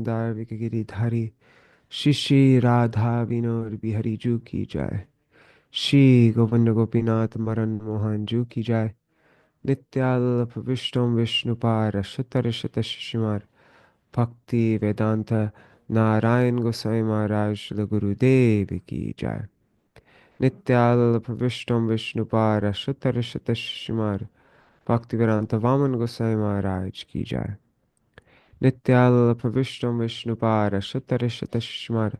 दामोदर गिरिधारी श्री श्री राधा विनोद बिहारी जू की जय। श्री गोविंद गोपीनाथ मरन मोहन जू की जय। नित्याल्प विष्णु विष्णुपार शतर शत शिशुमार भक्ति वेदांत नारायण गोसाई महाराज श्री गुरुदेव की जय। नित्याल्प विष्णु विष्णुपार शतर शत शिशुमार भक्ति वेदांत वामन गोसाई महाराज की जय। नित्याल्प विष्णु विष्णुपार शतर शत शिशुमार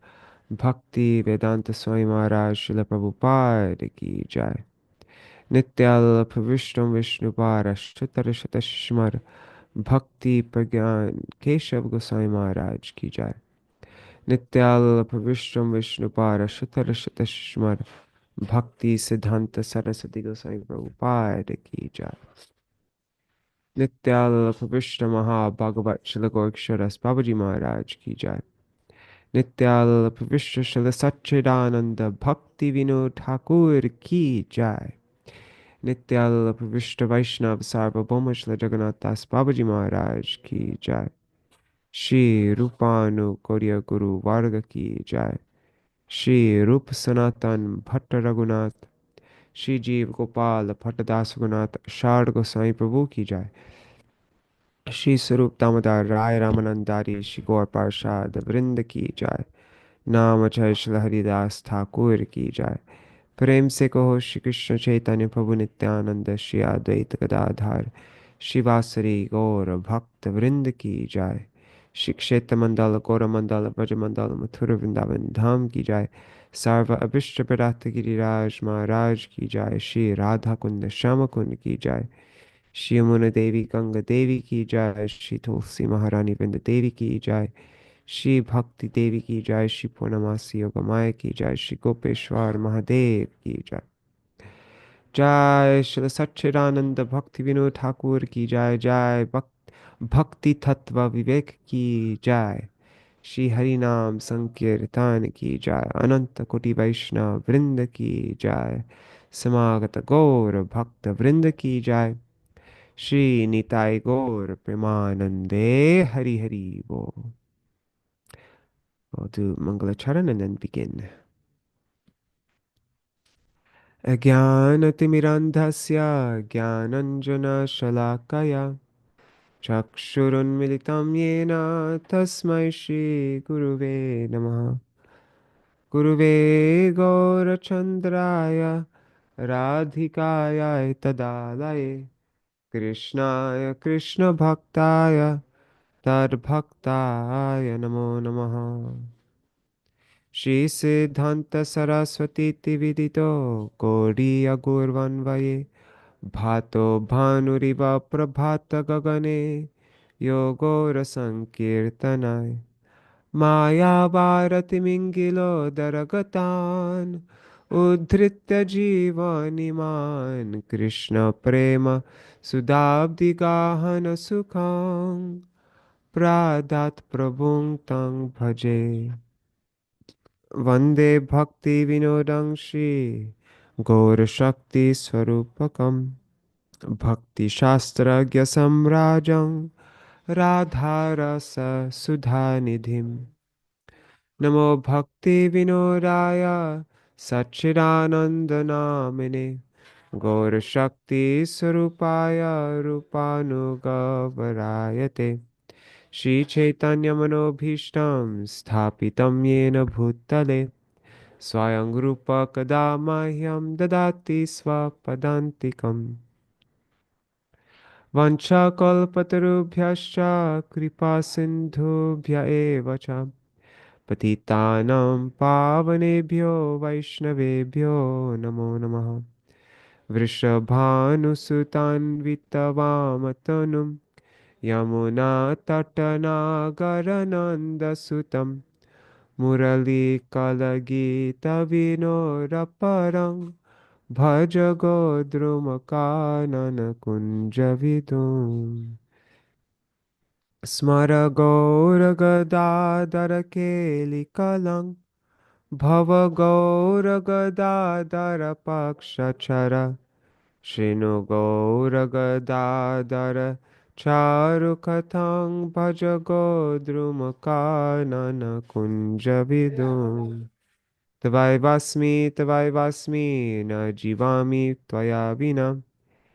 भक्ति वेदांत स्वामी महाराज शिल प्रभुपाद की जय। नित्याल्प विष्णु विष्णुपार शतर शत शिशुमार भक्ति प्रज्ञान केशव गोसाई महाराज की जय। नित्याल्प विष्णु विष्णुपार शतर शत शिशुमार भक्ति सिद्धांत सरस्वती गोसाई प्रभुपाद की जय। नित्याल्प विष्णु महाभागवत शिल गोक्षरस बाबूजी महाराज की जय। नित्याल्प विश्व शिल सच्चिदानंद भक्ति विनोद ठाकुर की जय। नित्याल्प विष्णु वैष्णव सार्वभौम शिल जगन्नाथ दास बाबूजी महाराज की जय। श्री रूपानु कोरिया गुरु वर्ग की जय। श्री रूप सनातन भट्ट रघुनाथ श्री जीव गोपाल भट्टदास रघुनाथ शारद गोसाई प्रभु की जय। श्री स्वरूप दामोदर राय रामानंदारी श्री गौर पार्षद वृंद की जय। नाम जय श्री हरिदास ठाकुर की जय। प्रेम से कहो श्री कृष्ण चैतन्य प्रभु नित्यानंद श्री अद्वैत गदाधार शिवासरी गौर भक्त वृंद की जय। श्री क्षेत्र मंडल गौर मंडल ब्रज मंडल मथुर वृंदावन धाम की जय। सर्व अभिष्ट प्रदात गिरिराज महाराज की जय। श्री राधा कुंड श्याम कुंड की जय। श्री यमुना देवी गंग देवी की जय। श्री तुलसी महारानी वृंद देवी की जय। श्री भक्ति देवी की जय। श्री पूर्णमासी योगमाया की जय। श्री गोपेश्वर महादेव की जय। जय श्री सच्चिदानंद भक्ति विनोद ठाकुर की जय। जय भक्ति तत्व विवेक की जय। श्री हरि नाम संकीर्तन की जय। अनंत कोटि वैष्णव वृंद की जय। समागत गौर भक्त वृंद की जय। श्री निताय गौर प्रेमानंदे हरि हरि बोल। We'll do Mangalacharan and then begin. Ajnanatimirandhasya Jnananjana-shalakaya Chakshurunmilitam yena Tasmai Shri Guruve Namaha. Guruve Gaurachandraya Radhikaya Tadalaye Krishnaya Krishna Bhaktaya Tadbhaktaya Namo Namaha. Shri Siddhanta Saraswati Tividito Gaudiya Gurvanvaye Bhato Bhanuriva Prabhata Gagane Yogora Sankirtanai Maya Bharati Mingilo Daragatan Uddhritya Jivaniman Krishna Prema Sudabdi Gahana Sukham Pradat Prabhung Tang Bhaje Vande Bhakti Vinodam Shri Gaur Shakti Swarupakam Bhakti Shastragya Samrajam Radharasa Sudhanidhim Namo Bhakti Vinodaya Satchidananda Namine Gaur Shakti Swarupaya Rupanugavarayate Shri Chaitanya Manobhishtam Sthapitam Yena Bhutale Swayam Rupa Kada Mahyam Dadati Swapadantikam Vancha Kalpatarubhyascha Kripa Sindhubhya Eva Cha Patitanam Pavanebhyo Vaishnavebhyo Namo Namaha Vrishabhanusutan Vitavamatanum Yamuna Tatanagarananda Sutam Murali Kalagita Vinoraparang Bhaja Godrumakanana Kunjavidum Smara Gaura Gadadara Kelikalang Bhava Gaura Gadadara Pakshachara Shrinu Gaura Gadadara Charukatang bhajagodrumakanan kunjavidum. Tavai vasmi na jivami tvaya vina.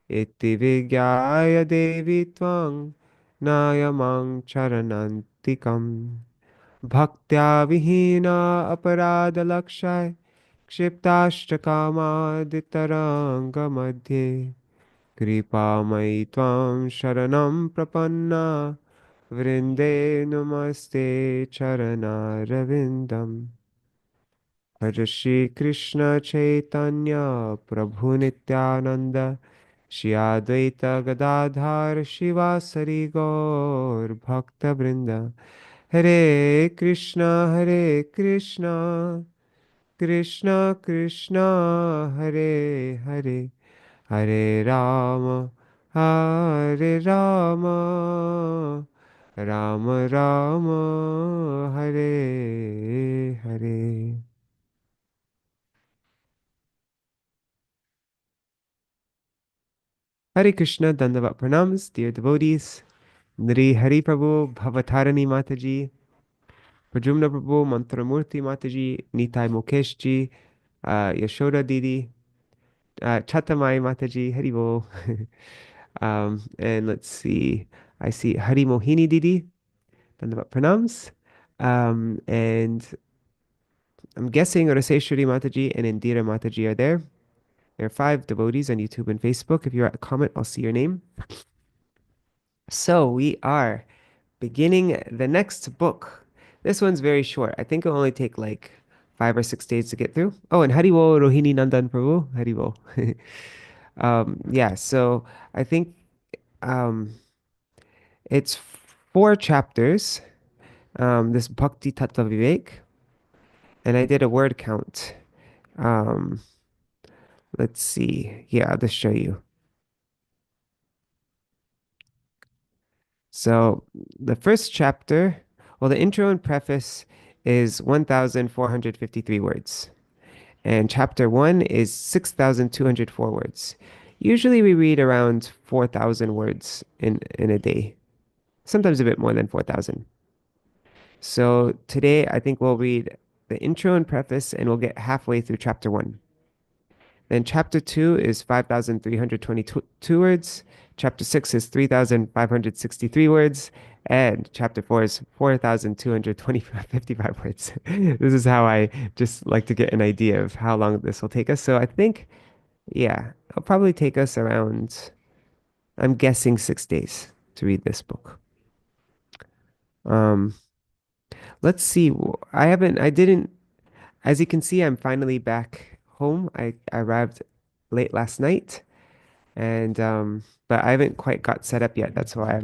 Iti vigyaya devi tvang nayamang charanantikam. Bhaktya vihina aparada lakshay क्षिप्ताष्टकामादितरङ्ग मध्ये कृपामयि त्वां शरणं प्रपन्ना वृन्दे नमस्ते चरणारविन्दम् भज श्रीकृष्ण चैतन्य प्रभु नित्यानन्द श्री अद्वैत गदाधर शिवासरि गौर भक्तवृन्द हरे Krishna Krishna Krishna Hare Hare Hare Ram Ram Ram Hare Hare. Hare Krishna, Dandavat Pranams, dear devotees. Nri Hari Prabhu, Bhavatarani Mataji, Prajumna Prabhu, Mantramurti Mataji, Nitai Mukesh ji, Yashoda Didi, Chatamai Mataji, Haribol. And let's see, I see Hari Mohini Didi, Dandavat Pranams. And I'm guessing Raseshwari Mataji and Indira Mataji are there. There are 5 devotees on YouTube and Facebook. If you're at a comment, I'll see your name. So we are beginning the next book. This one's very short. I think it'll only take like 5 or 6 days to get through. Oh, and Haribo Rohini Nandan Prabhu. Haribo. Yeah, so I think um, it's 4 chapters, this Bhakti-tattva-viveka, and I did a word count. Um, let's see. Yeah, I'll just show you. So the first chapter, well, the intro and preface is 1,453 words. And chapter 1 is 6,204 words. Usually we read around 4,000 words in a day, sometimes a bit more than 4,000. So today I think we'll read the intro and preface and we'll get halfway through chapter 1. Then chapter 2 is 5,322 words. Chapter 6 is 3,563 words. And chapter 4 is 4,255 words. This is how I just like to get an idea of how long this will take us. So I think, yeah, it'll probably take us around, I'm guessing 6 days to read this book. Um, let's see. I didn't, as you can see, I'm finally back home. I arrived late last night. And but I haven't quite got set up yet. That's why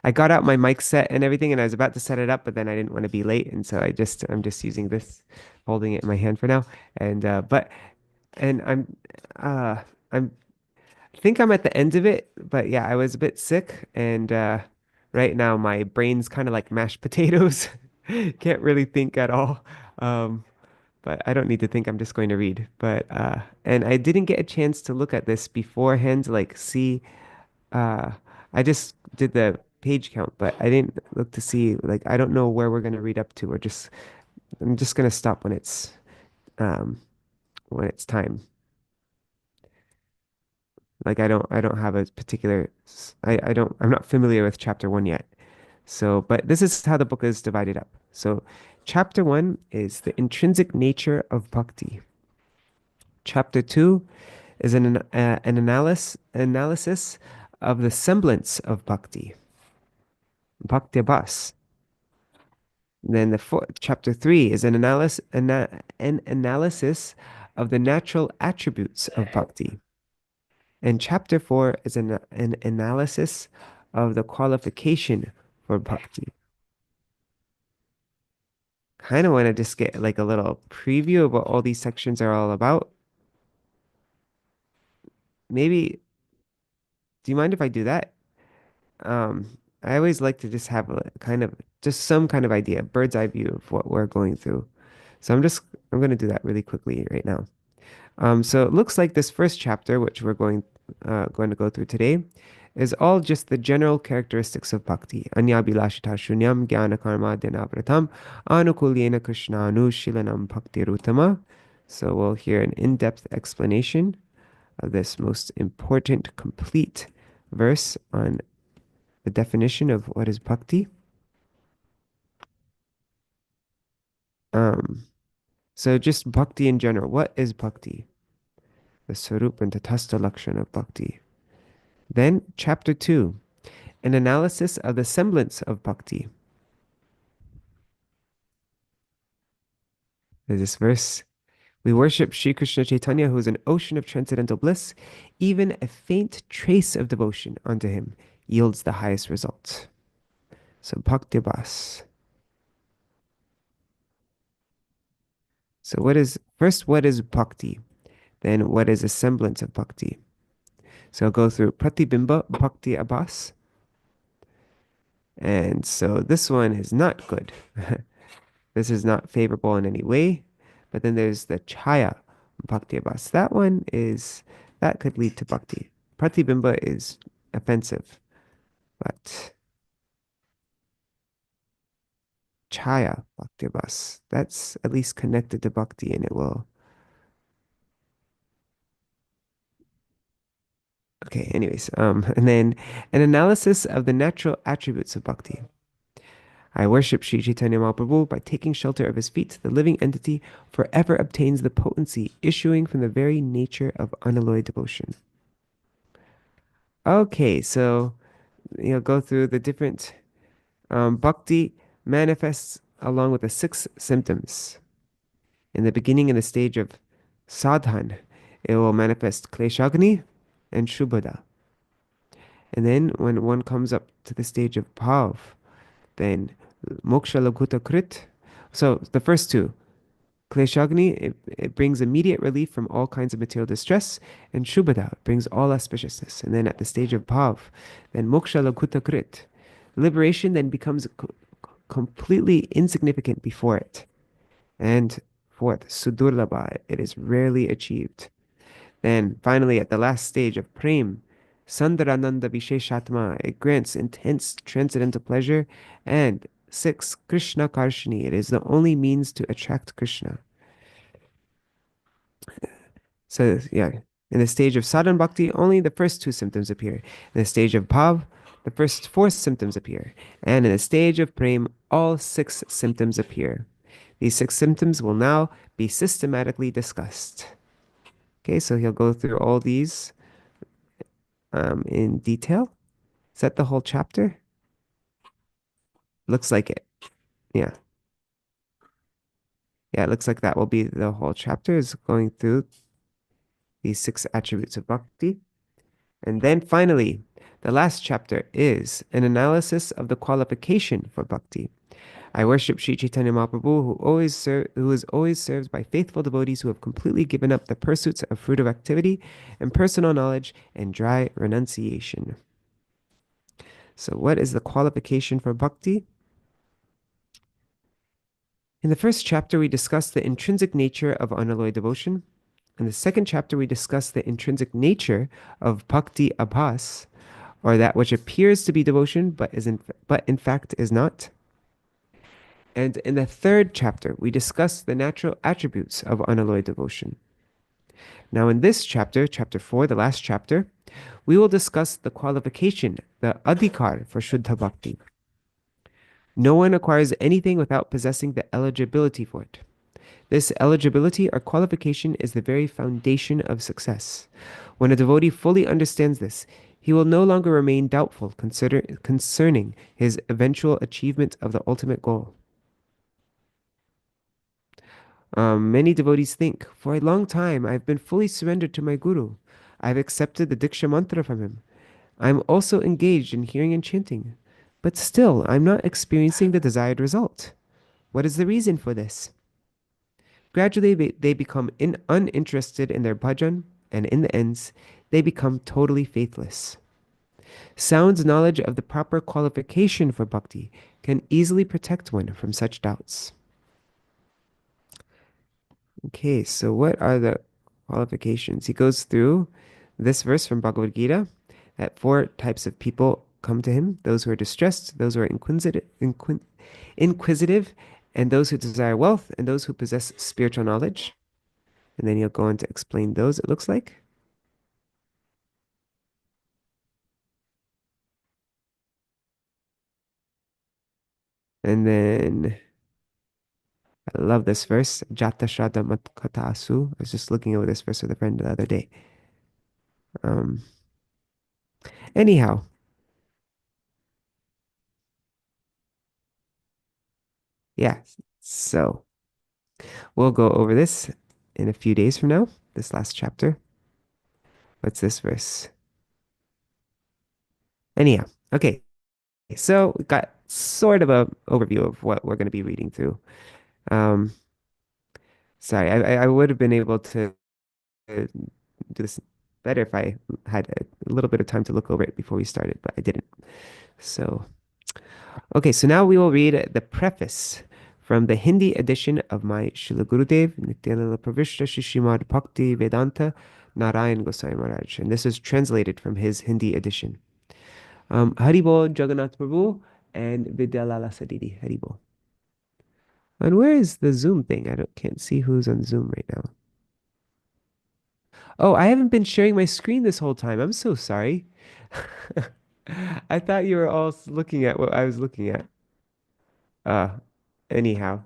I got out my mic set and everything and I was about to set it up, but then I didn't want to be late, and so I'm just using this, holding it in my hand for now. And and uh I'm think I'm at the end of it, but yeah, I was a bit sick, and right now my brain's kind of like mashed potatoes. Can't really think at all. Um but I don't need to think, I'm just going to read. But and I didn't get a chance to look at this beforehand, like see uh I just did the page count, but I didn't look to see, like I don't know where we're gonna read up to, or just I'm just gonna stop um when it's time. Like I don't have a particular I'm not familiar with chapter 1 yet. So, but this is how the book is divided up. So, chapter 1 is the intrinsic nature of bhakti. Chapter 2 is an analysis of the semblance of bhakti, bhakti bhas. Then chapter 3 is an analysis of the natural attributes of bhakti. And chapter 4 is an analysis of the qualification for bhakti. Kind of want to just get like a little preview of what all these sections are all about. Maybe, do you mind if I do that? I always like to just have a kind of just some kind of idea, bird's eye view of what we're going through. So I'm going to do that really quickly right now. So it looks like this first chapter, which we're going to go through today, is all just the general characteristics of bhakti. Anyabhilashita shunyam jnana karma dhyanapratam anukulyena krishnanushilanam bhakti rutama. So we'll hear an in-depth explanation of this most important, complete verse on the definition of what is bhakti. Um, so just bhakti in general. What is bhakti? The Sarup and Tatastha Lakshana of bhakti. Then, chapter 2, an analysis of the semblance of bhakti. There's this verse. We worship Sri Krishna Chaitanya, who is an ocean of transcendental bliss. Even a faint trace of devotion unto him yields the highest result. So, bhakti bhas. So, what is bhakti? Then, what is a semblance of bhakti? So, I'll go through pratibimba bhakti abhas. And so, this one is not good. This is not favorable in any way. But then there's the chaya bhakti abhas. That could lead to bhakti. Pratibimba is offensive, but chaya bhakti abhas, that's at least connected to bhakti and it will. Okay, anyways, and then an analysis of the natural attributes of bhakti. I worship Sri Chaitanya Mahaprabhu by taking shelter of his feet. The living entity forever obtains the potency issuing from the very nature of unalloyed devotion. Okay, so go through the different bhakti manifests along with the six symptoms. In the beginning, in the stage of sadhan, it will manifest kleshagni and shubhada. And then when one comes up to the stage of bhav, then moksha laguta krit. So the first two, kleshagni, it brings immediate relief from all kinds of material distress, and shubhada brings all auspiciousness. And then at the stage of bhav, then moksha laguta krit. Liberation then becomes completely insignificant before it. And fourth, sudurlabha, it is rarely achieved. Then finally, at the last stage of prem, sandarananda visheshatma, it grants intense transcendental pleasure. And six, Krishna karshini, it is the only means to attract Krishna. So yeah, in the stage of sadhan bhakti, only the first two symptoms appear. In the stage of bhav, the first four symptoms appear. And in the stage of prem, all six symptoms appear. These six symptoms will now be systematically discussed. Okay, so he'll go through all these in detail. Is that the whole chapter? Looks like it. Yeah. Yeah, it looks like that will be the whole chapter is going through these six attributes of bhakti. And then finally, the last chapter is an analysis of the qualification for bhakti. I worship Sri Chaitanya Mahaprabhu, who is always served by faithful devotees who have completely given up the pursuits of fruitive activity and personal knowledge and dry renunciation. So, what is the qualification for bhakti? In the first chapter, we discussed the intrinsic nature of unalloyed devotion. In the second chapter, we discussed the intrinsic nature of bhakti abhas, or that which appears to be devotion but in fact is not. And in the third chapter, we discussed the natural attributes of unalloyed devotion. Now, in this chapter, chapter 4, the last chapter, we will discuss the qualification, the adhikar for Shuddha Bhakti. No one acquires anything without possessing the eligibility for it. This eligibility or qualification is the very foundation of success. When a devotee fully understands this, he will no longer remain doubtful concerning his eventual achievement of the ultimate goal. Many devotees think, for a long time I've been fully surrendered to my guru. I've accepted the Diksha mantra from him. I'm also engaged in hearing and chanting. But still, I'm not experiencing the desired result. What is the reason for this? Gradually, they become uninterested in their bhajan, and in the end, they become totally faithless. Sound knowledge of the proper qualification for bhakti can easily protect one from such doubts. Okay, so what are the qualifications? He goes through this verse from Bhagavad Gita. that four types of people come to him: those who are distressed, those who are inquisitive, and those who desire wealth, and those who possess spiritual knowledge. And then he'll go on to explain those, it looks like. And then I love this verse, Jata Shraddha Matkatasu. I was just looking over this verse with a friend the other day. Um, anyhow, yeah. So we'll go over this in a few days from now, this last chapter. What's this verse? Anyhow, okay. So we got sort of a overview of what we're going to be reading through. Um, sorry, I would have been able to do this better if I had a little bit of time to look over it before we started, but I didn't. So, okay, so now we will read the preface from the Hindi edition of my Srila Gurudev Nityananda Pravishta Shishimad Bhakti Vedanta Narayan Goswami Maharaj. And this is translated from his Hindi edition. Haribol Jagannath Prabhu and Vidyalala Sadidi. Haribol. And where is the Zoom thing? Can't see who's on Zoom right now. Oh, I haven't been sharing my screen this whole time. I'm so sorry. I thought you were all looking at what I was looking at. Uh, anyhow,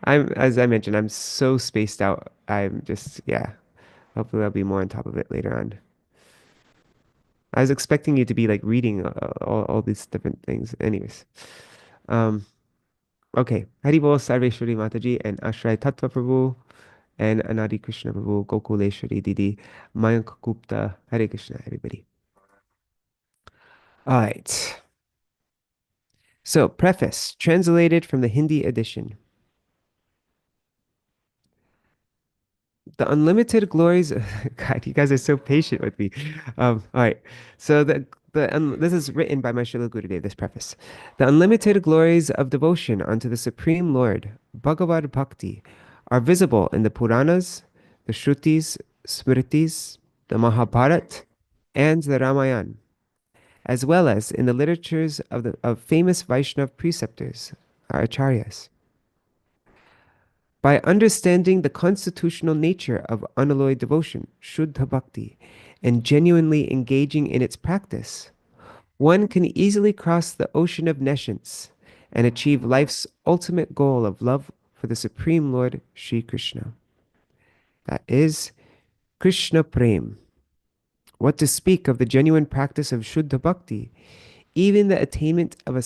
as I mentioned, I'm so spaced out. I'm just, yeah. Hopefully I'll be more on top of it later on. I was expecting you to be like reading all these different things. Anyways, um, okay. Haribol Sarveshwari Mataji and Ashray Tattva Prabhu and Anadi Krishna Prabhu, Gokuleshwari Didi, Mayank Gupta, Hare Krishna, everybody. All right. So, preface, translated from the Hindi edition. The unlimited glories. God, you guys are so patient with me. All right. So this is written by my Srila Gurudev, this preface. The unlimited glories of devotion unto the Supreme Lord, Bhagavad Bhakti, are visible in the Puranas, the Shrutis, Smritis, the Mahabharat, and the Ramayana, as well as in the literatures of famous Vaishnava preceptors, our acharyas. By understanding the constitutional nature of unalloyed devotion, Shuddha Bhakti, and genuinely engaging in its practice, one can easily cross the ocean of nescience and achieve life's ultimate goal of love for the Supreme Lord Sri Krishna. That is Krishna Prem. What to speak of the genuine practice of Shuddha Bhakti? Even the attainment of a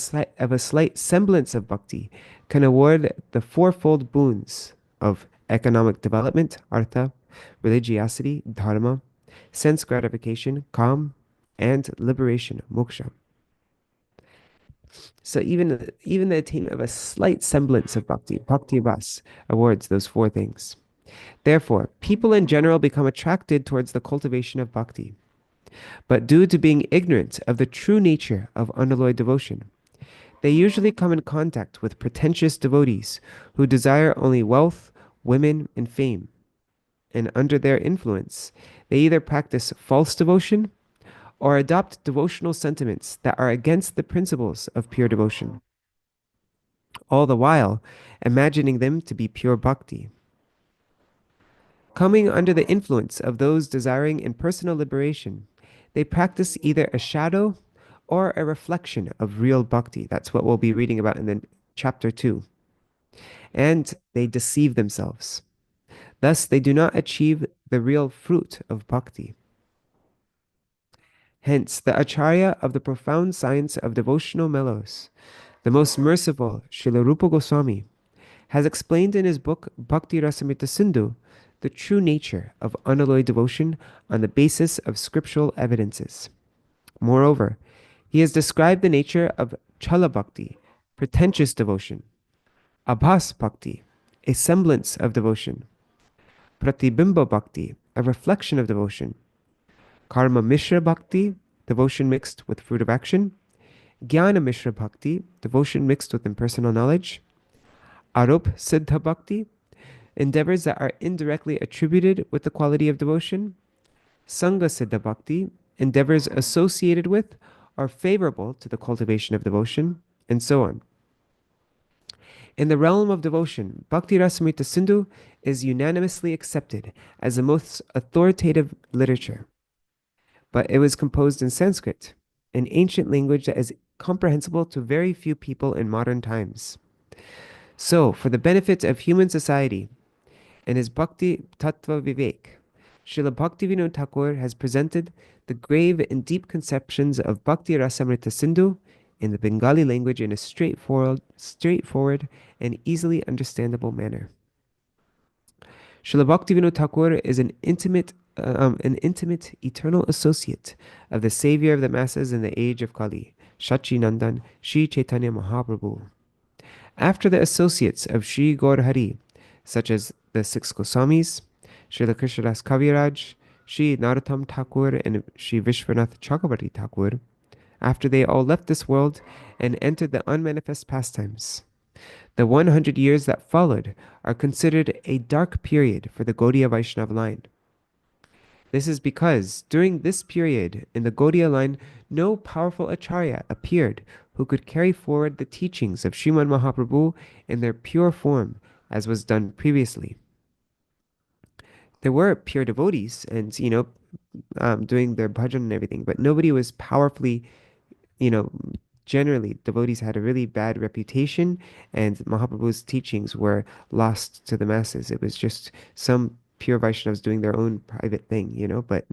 slight semblance of bhakti can award the fourfold boons of economic development, artha, religiosity, dharma, sense gratification, kam, and liberation, moksha. So even the attainment of a slight semblance of bhakti, bhakti ras, awards those four things. Therefore, people in general become attracted towards the cultivation of bhakti. But due to being ignorant of the true nature of unalloyed devotion, they usually come in contact with pretentious devotees who desire only wealth, women, and fame. And under their influence, they either practice false devotion or adopt devotional sentiments that are against the principles of pure devotion, all the while imagining them to be pure bhakti. Coming under the influence of those desiring impersonal liberation, they practice either a shadow or a reflection of real bhakti. That's what we'll be reading about in the chapter 2. And they deceive themselves. Thus, they do not achieve the real fruit of bhakti. Hence, the Acharya of the profound science of devotional mellows, the most merciful Srila Rupa Goswami, has explained in his book Bhakti Rasamrita Sindhu the true nature of unalloyed devotion on the basis of scriptural evidences. Moreover, he has described the nature of Chala Bhakti, pretentious devotion, Abhas Bhakti, a semblance of devotion, Pratibimba Bhakti, a reflection of devotion, Karma Mishra Bhakti, devotion mixed with fruit of action, Jnana Mishra Bhakti, devotion mixed with impersonal knowledge, Arup Siddha Bhakti, endeavors that are indirectly attributed with the quality of devotion, Sangha Siddha Bhakti, endeavors associated with are favorable to the cultivation of devotion, and so on. In the realm of devotion, Bhakti Rasamrita Sindhu is unanimously accepted as the most authoritative literature, but it was composed in Sanskrit, an ancient language that is comprehensible to very few people in modern times. So, for the benefit of human society, in his Bhakti-tattva-viveka, Srila Bhaktivinoda Thakur has presented the grave and deep conceptions of Bhakti Rasamrita Sindhu in the Bengali language in a straightforward and easily understandable manner. Srila Bhaktivinoda Thakur is an intimate, eternal associate of the savior of the masses in the age of Kali, Nandan, Sri Chaitanya Mahaprabhu. After the associates of Sri Gaur Hari, such as the six Goswamis, Srila Krishnadas Kaviraj, Sri Narottam Thakur, and Sri Vishwanath Chakravarti Thakur, after they all left this world and entered the unmanifest pastimes, the 100 years that followed are considered a dark period for the Gaudiya Vaishnava line. This is because during this period in the Gaudiya line, no powerful acharya appeared who could carry forward the teachings of Srimad Mahaprabhu in their pure form, as was done previously. There were pure devotees and, doing their bhajan and everything, but nobody was powerfully, generally, devotees had a really bad reputation, and Mahaprabhu's teachings were lost to the masses. It was just some pure Vaishnavas doing their own private thing, but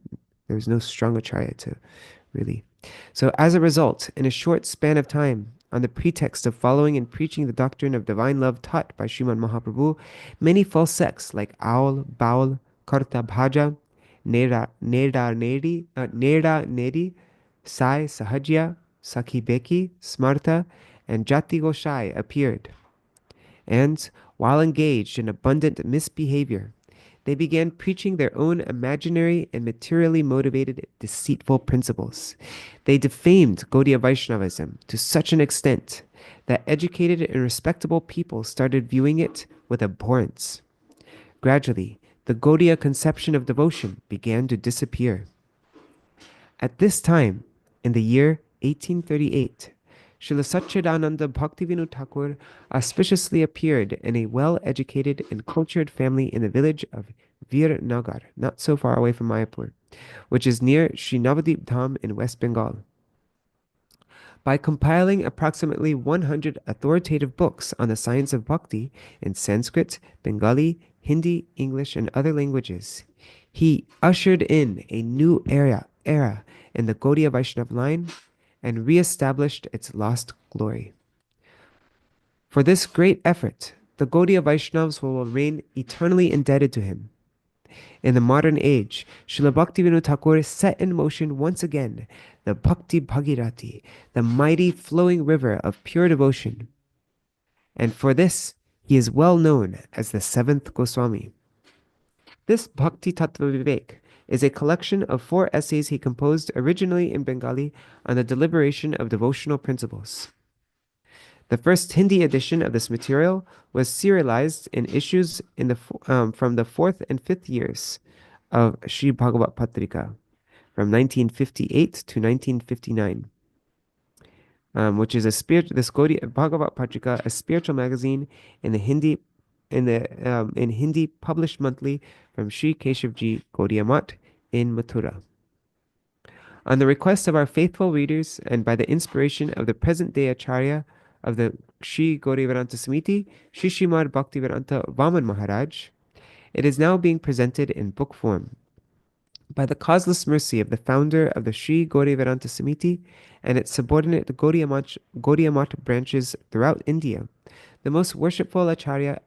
there was no strong acharya to really. So as a result, in a short span of time, on the pretext of following and preaching the doctrine of divine love taught by Srimad Mahaprabhu, many false sects like Aul, Baul, Karta Bhaja, Nera Neri, Sai Sahajya, Sakhi Beki, Smarta, and Jati Goshai appeared. And, while engaged in abundant misbehavior, they began preaching their own imaginary and materially motivated deceitful principles. They defamed Gaudiya Vaishnavism to such an extent that educated and respectable people started viewing it with abhorrence. Gradually, the Gaudiya conception of devotion began to disappear. At this time, in the year 1838, Srila Satchidananda Bhaktivinoda Thakur auspiciously appeared in a well-educated and cultured family in the village of Virnagar, not so far away from Mayapur, which is near Sri Navadip Dham in West Bengal. By compiling approximately 100 authoritative books on the science of bhakti in Sanskrit, Bengali, Hindi, English, and other languages, he ushered in a new era in the Gaudiya Vaishnava line and re-established its lost glory. For this great effort, the Gaudiya Vaishnavas will remain eternally indebted to him. In the modern age, Srila Bhaktivinoda Thakur set in motion once again the Bhakti Bhagirati, the mighty flowing river of pure devotion. And for this, he is well known as the seventh Goswami. This Bhakti-tattva-viveka is a collection of 4 essays he composed originally in Bengali on the deliberation of devotional principles. The first Hindi edition of this material was serialized in issues from the 4th and 5th years of Sri Bhagavat Patrika, from 1958 to 1959, which is this Bhagavat Patrika, a spiritual magazine in Hindi published monthly from Sri Keshavji Gaudiya Math in Mathura. On the request of our faithful readers and by the inspiration of the present-day Acharya of the Sri Gaurivedanta Samiti, Sri Srimad Bhaktivedanta Vaman Maharaj, it is now being presented in book form. By the causeless mercy of the founder of the Sri Gaurivedanta Samiti and its subordinate Gaudiya Math branches throughout India, the most worshipful Acharya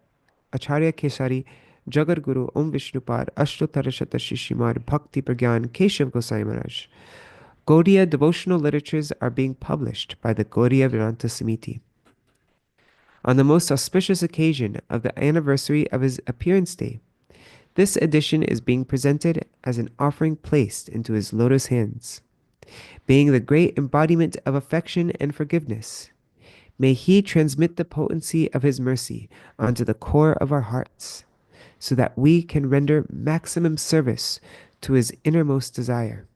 Kesari Jagadguru Om Vishnupad Ashtotarashata Shishimad Bhakti Pragyan Keshav Gosai Maharaj, Gaudiya devotional literatures are being published by the Gaudiya Vedanta Samiti. On the most auspicious occasion of the anniversary of his appearance day, this edition is being presented as an offering placed into his lotus hands. Being the great embodiment of affection and forgiveness, may he transmit the potency of his mercy onto the core of our hearts, so that we can render maximum service to his innermost desire.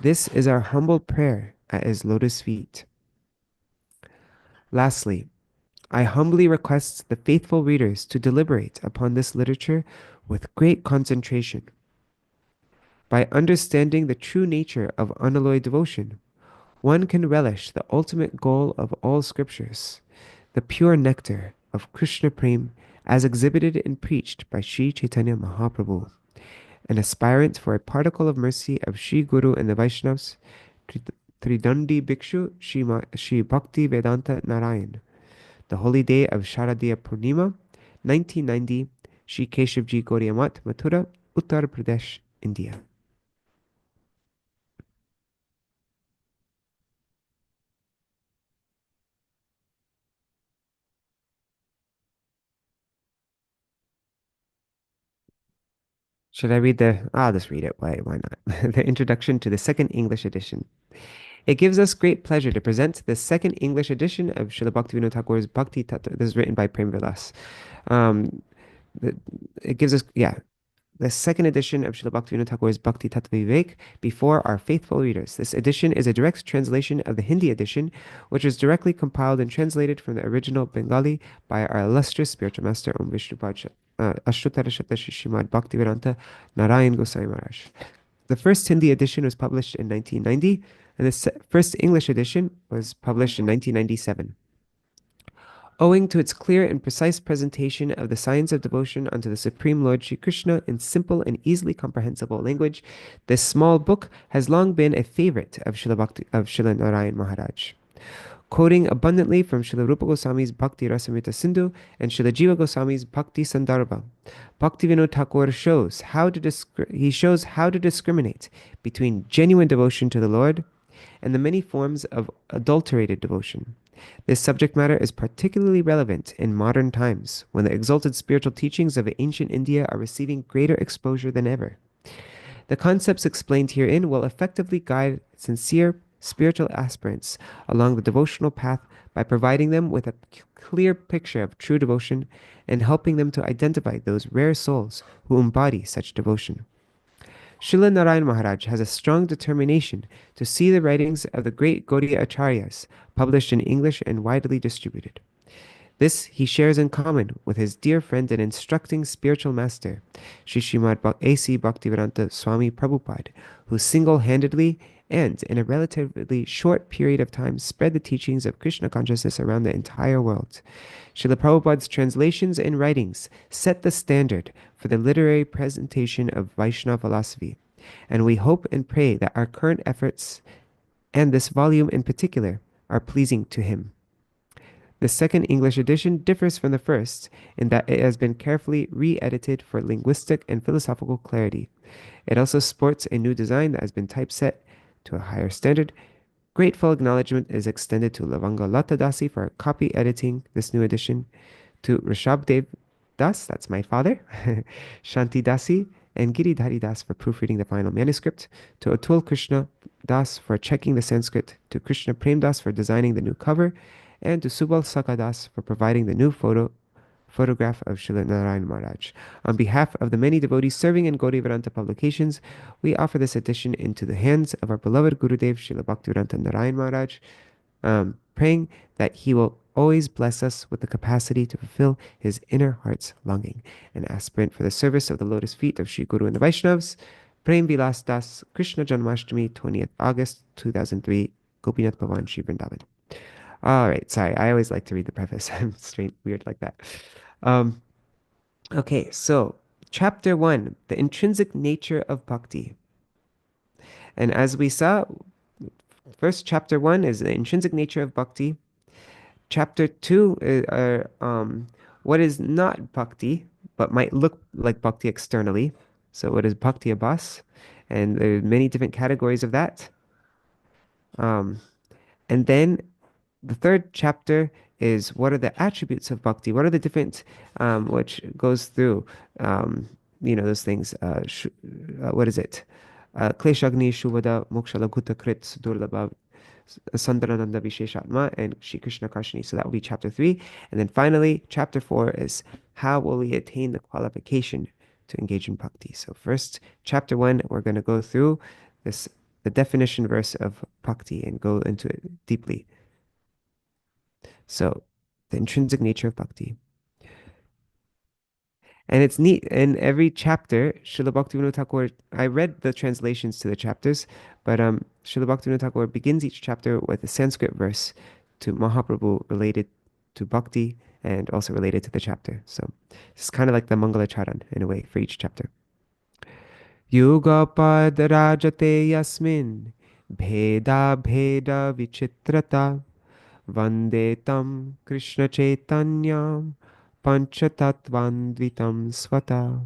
This is our humble prayer at his lotus feet. Lastly, I humbly request the faithful readers to deliberate upon this literature with great concentration. By understanding the true nature of unalloyed devotion, one can relish the ultimate goal of all scriptures, the pure nectar of Krishna Prem as exhibited and preached by Sri Chaitanya Mahaprabhu. An aspirant for a particle of mercy of Sri Guru and the Vaishnavas, Tridandi Bhikshu Sri Bhakti Vedanta Narayan. The holy day of Sharadiya Purnima, 1990, Sri Keshavji Gaudiya Math, Mathura, Uttar Pradesh, India. Should I read the? I'll just read it. Why not? The introduction to the second English edition. It gives us great pleasure to present the second English edition of Srila Bhaktivinoda Thakur's Bhakti-tattva. This is written by Prem Vilas. Um, it gives us, yeah, the second edition of Srila Bhaktivinoda Thakur's Bhakti-tattva-viveka before our faithful readers. This edition is a direct translation of the Hindi edition, which was directly compiled and translated from the original Bengali by our illustrious spiritual master Om Vishnupad Ashtutara Shatashi Srimad Bhaktivedanta Narayan Goswami Maharaj. The first Hindi edition was published in 1990, and the first English edition was published in 1997. Owing to its clear and precise presentation of the science of devotion unto the Supreme Lord Sri Krishna in simple and easily comprehensible language, this small book has long been a favorite of Srila Narayan Maharaj. Quoting abundantly from Srila Rupa Goswami's Bhakti Rasamrita Sindhu and Srila Jiva Goswami's Bhakti Sandarbha, Bhaktivinoda Thakur shows how to discriminate between genuine devotion to the Lord and the many forms of adulterated devotion. This subject matter is particularly relevant in modern times, when the exalted spiritual teachings of ancient India are receiving greater exposure than ever. The concepts explained herein will effectively guide sincere spiritual aspirants along the devotional path by providing them with a clear picture of true devotion and helping them to identify those rare souls who embody such devotion. Srila Narayan Maharaj has a strong determination to see the writings of the great Gaudiya Acharyas published in English and widely distributed. This he shares in common with his dear friend and instructing spiritual master, Sri Srimad A.C. Bhaktivedanta Swami Prabhupada, who single-handedly and in a relatively short period of time spread the teachings of Krishna consciousness around the entire world. Srila Prabhupada's translations and writings set the standard for the literary presentation of Vaishnava philosophy, and we hope and pray that our current efforts, and this volume in particular, are pleasing to him. The second English edition differs from the first in that it has been carefully re-edited for linguistic and philosophical clarity. It also sports a new design that has been typeset to a higher standard. Grateful acknowledgement is extended to Lavanga Lata Dasi for copy editing this new edition, to Rishabdev Das, that's my father, Shanti Dasi, and Giridhari Das for proofreading the final manuscript, to Atul Krishna Das for checking the Sanskrit, to Krishna Prem Das for designing the new cover, and to Subal Sakadas for providing the new photograph of Srila Narayan Maharaj. On behalf of the many devotees serving in Gaudiya Vedanta publications, we offer this edition into the hands of our beloved Gurudev Srila Bhaktivedanta Narayan Maharaj, praying that he will always bless us with the capacity to fulfill his inner heart's longing. An aspirant for the service of the lotus feet of Sri Guru and the Vaishnavas, Prem Vilas Das, Krishna Janmashtami, 20th August 2003, Gopinath Bhavan, Sri Vrindavan. All right, sorry. I always like to read the preface. I'm straight weird like that. Um, okay, so chapter 1, the intrinsic nature of bhakti. And as we saw, first chapter 1 is the intrinsic nature of bhakti. Chapter 2 are what is not bhakti, but might look like bhakti externally. So what is bhakti abhas? And there are many different categories of that. And then the third chapter is what are the attributes of bhakti? What are the different, which goes through, those things. What is it? Kleshagni Shuvada Moksha Laguta Krit Sudurlabha Sandarananda Visheshatma and Shri Krishna Karshini. So that will be chapter 3. And then finally, chapter 4 is how will we attain the qualification to engage in bhakti. So first, chapter 1, we're going to go through this the definition verse of bhakti and go into it deeply. So, the intrinsic nature of bhakti. And it's neat. In every chapter, Srila Bhaktivinoda Thakur, I read the translations to the chapters, but Srila Bhaktivinoda Thakur begins each chapter with a Sanskrit verse to Mahaprabhu related to bhakti and also related to the chapter. So it's kind of like the Mangala Charan in a way for each chapter. Yuga pad rajate yasmin bheda bheda vichitrata vande tam Krishna chaitanyam panchatattvanvitam svata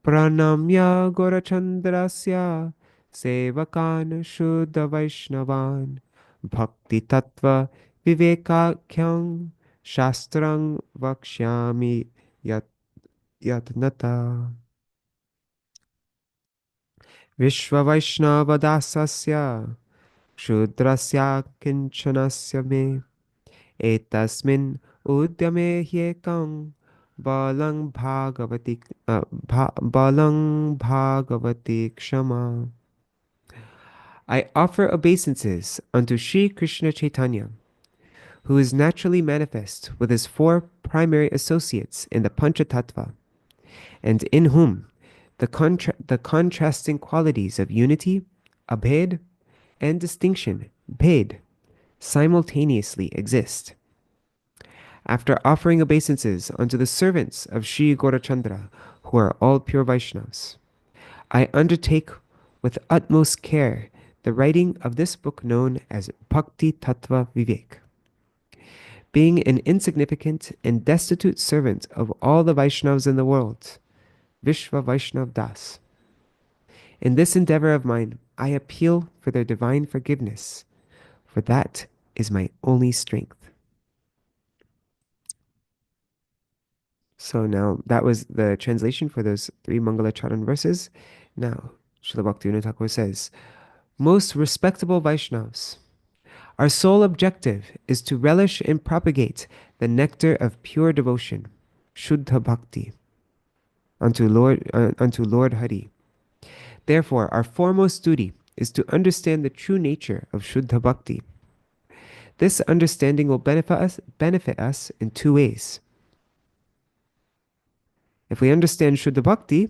pranamya gorachandrasya sevakan shuddha vaishnavan bhakti-tattva-vivekakyam shastrang vakshyami yatnata vishva vaishnavadasasya kshudrasya kinchanasya me etasmin udyame hyekam balang bhagavati balang bhagavati kshama. I offer obeisances unto Sri Krishna Chaitanya, who is naturally manifest with his four primary associates in the Panchatattva, and in whom the contrasting qualities of unity, abhed, and distinction, bhed, simultaneously exist. After offering obeisances unto the servants of Sri Gaurachandra, who are all pure Vaishnavas, I undertake with utmost care the writing of this book known as Bhakti-tattva-viveka. Being an insignificant and destitute servant of all the Vaishnavas in the world, Vishva Vaishnav Das. In this endeavor of mine, I appeal for their divine forgiveness, for that is my only strength. So now that was the translation for those three Mangala Charan verses. Now, Srila Bhaktivinoda Thakur says, most respectable Vaishnavas, our sole objective is to relish and propagate the nectar of pure devotion, Shuddha Bhakti, unto Lord Hari. Therefore, our foremost duty is to understand the true nature of Shuddha Bhakti. This understanding will benefit us in two ways. If we understand Shuddha Bhakti,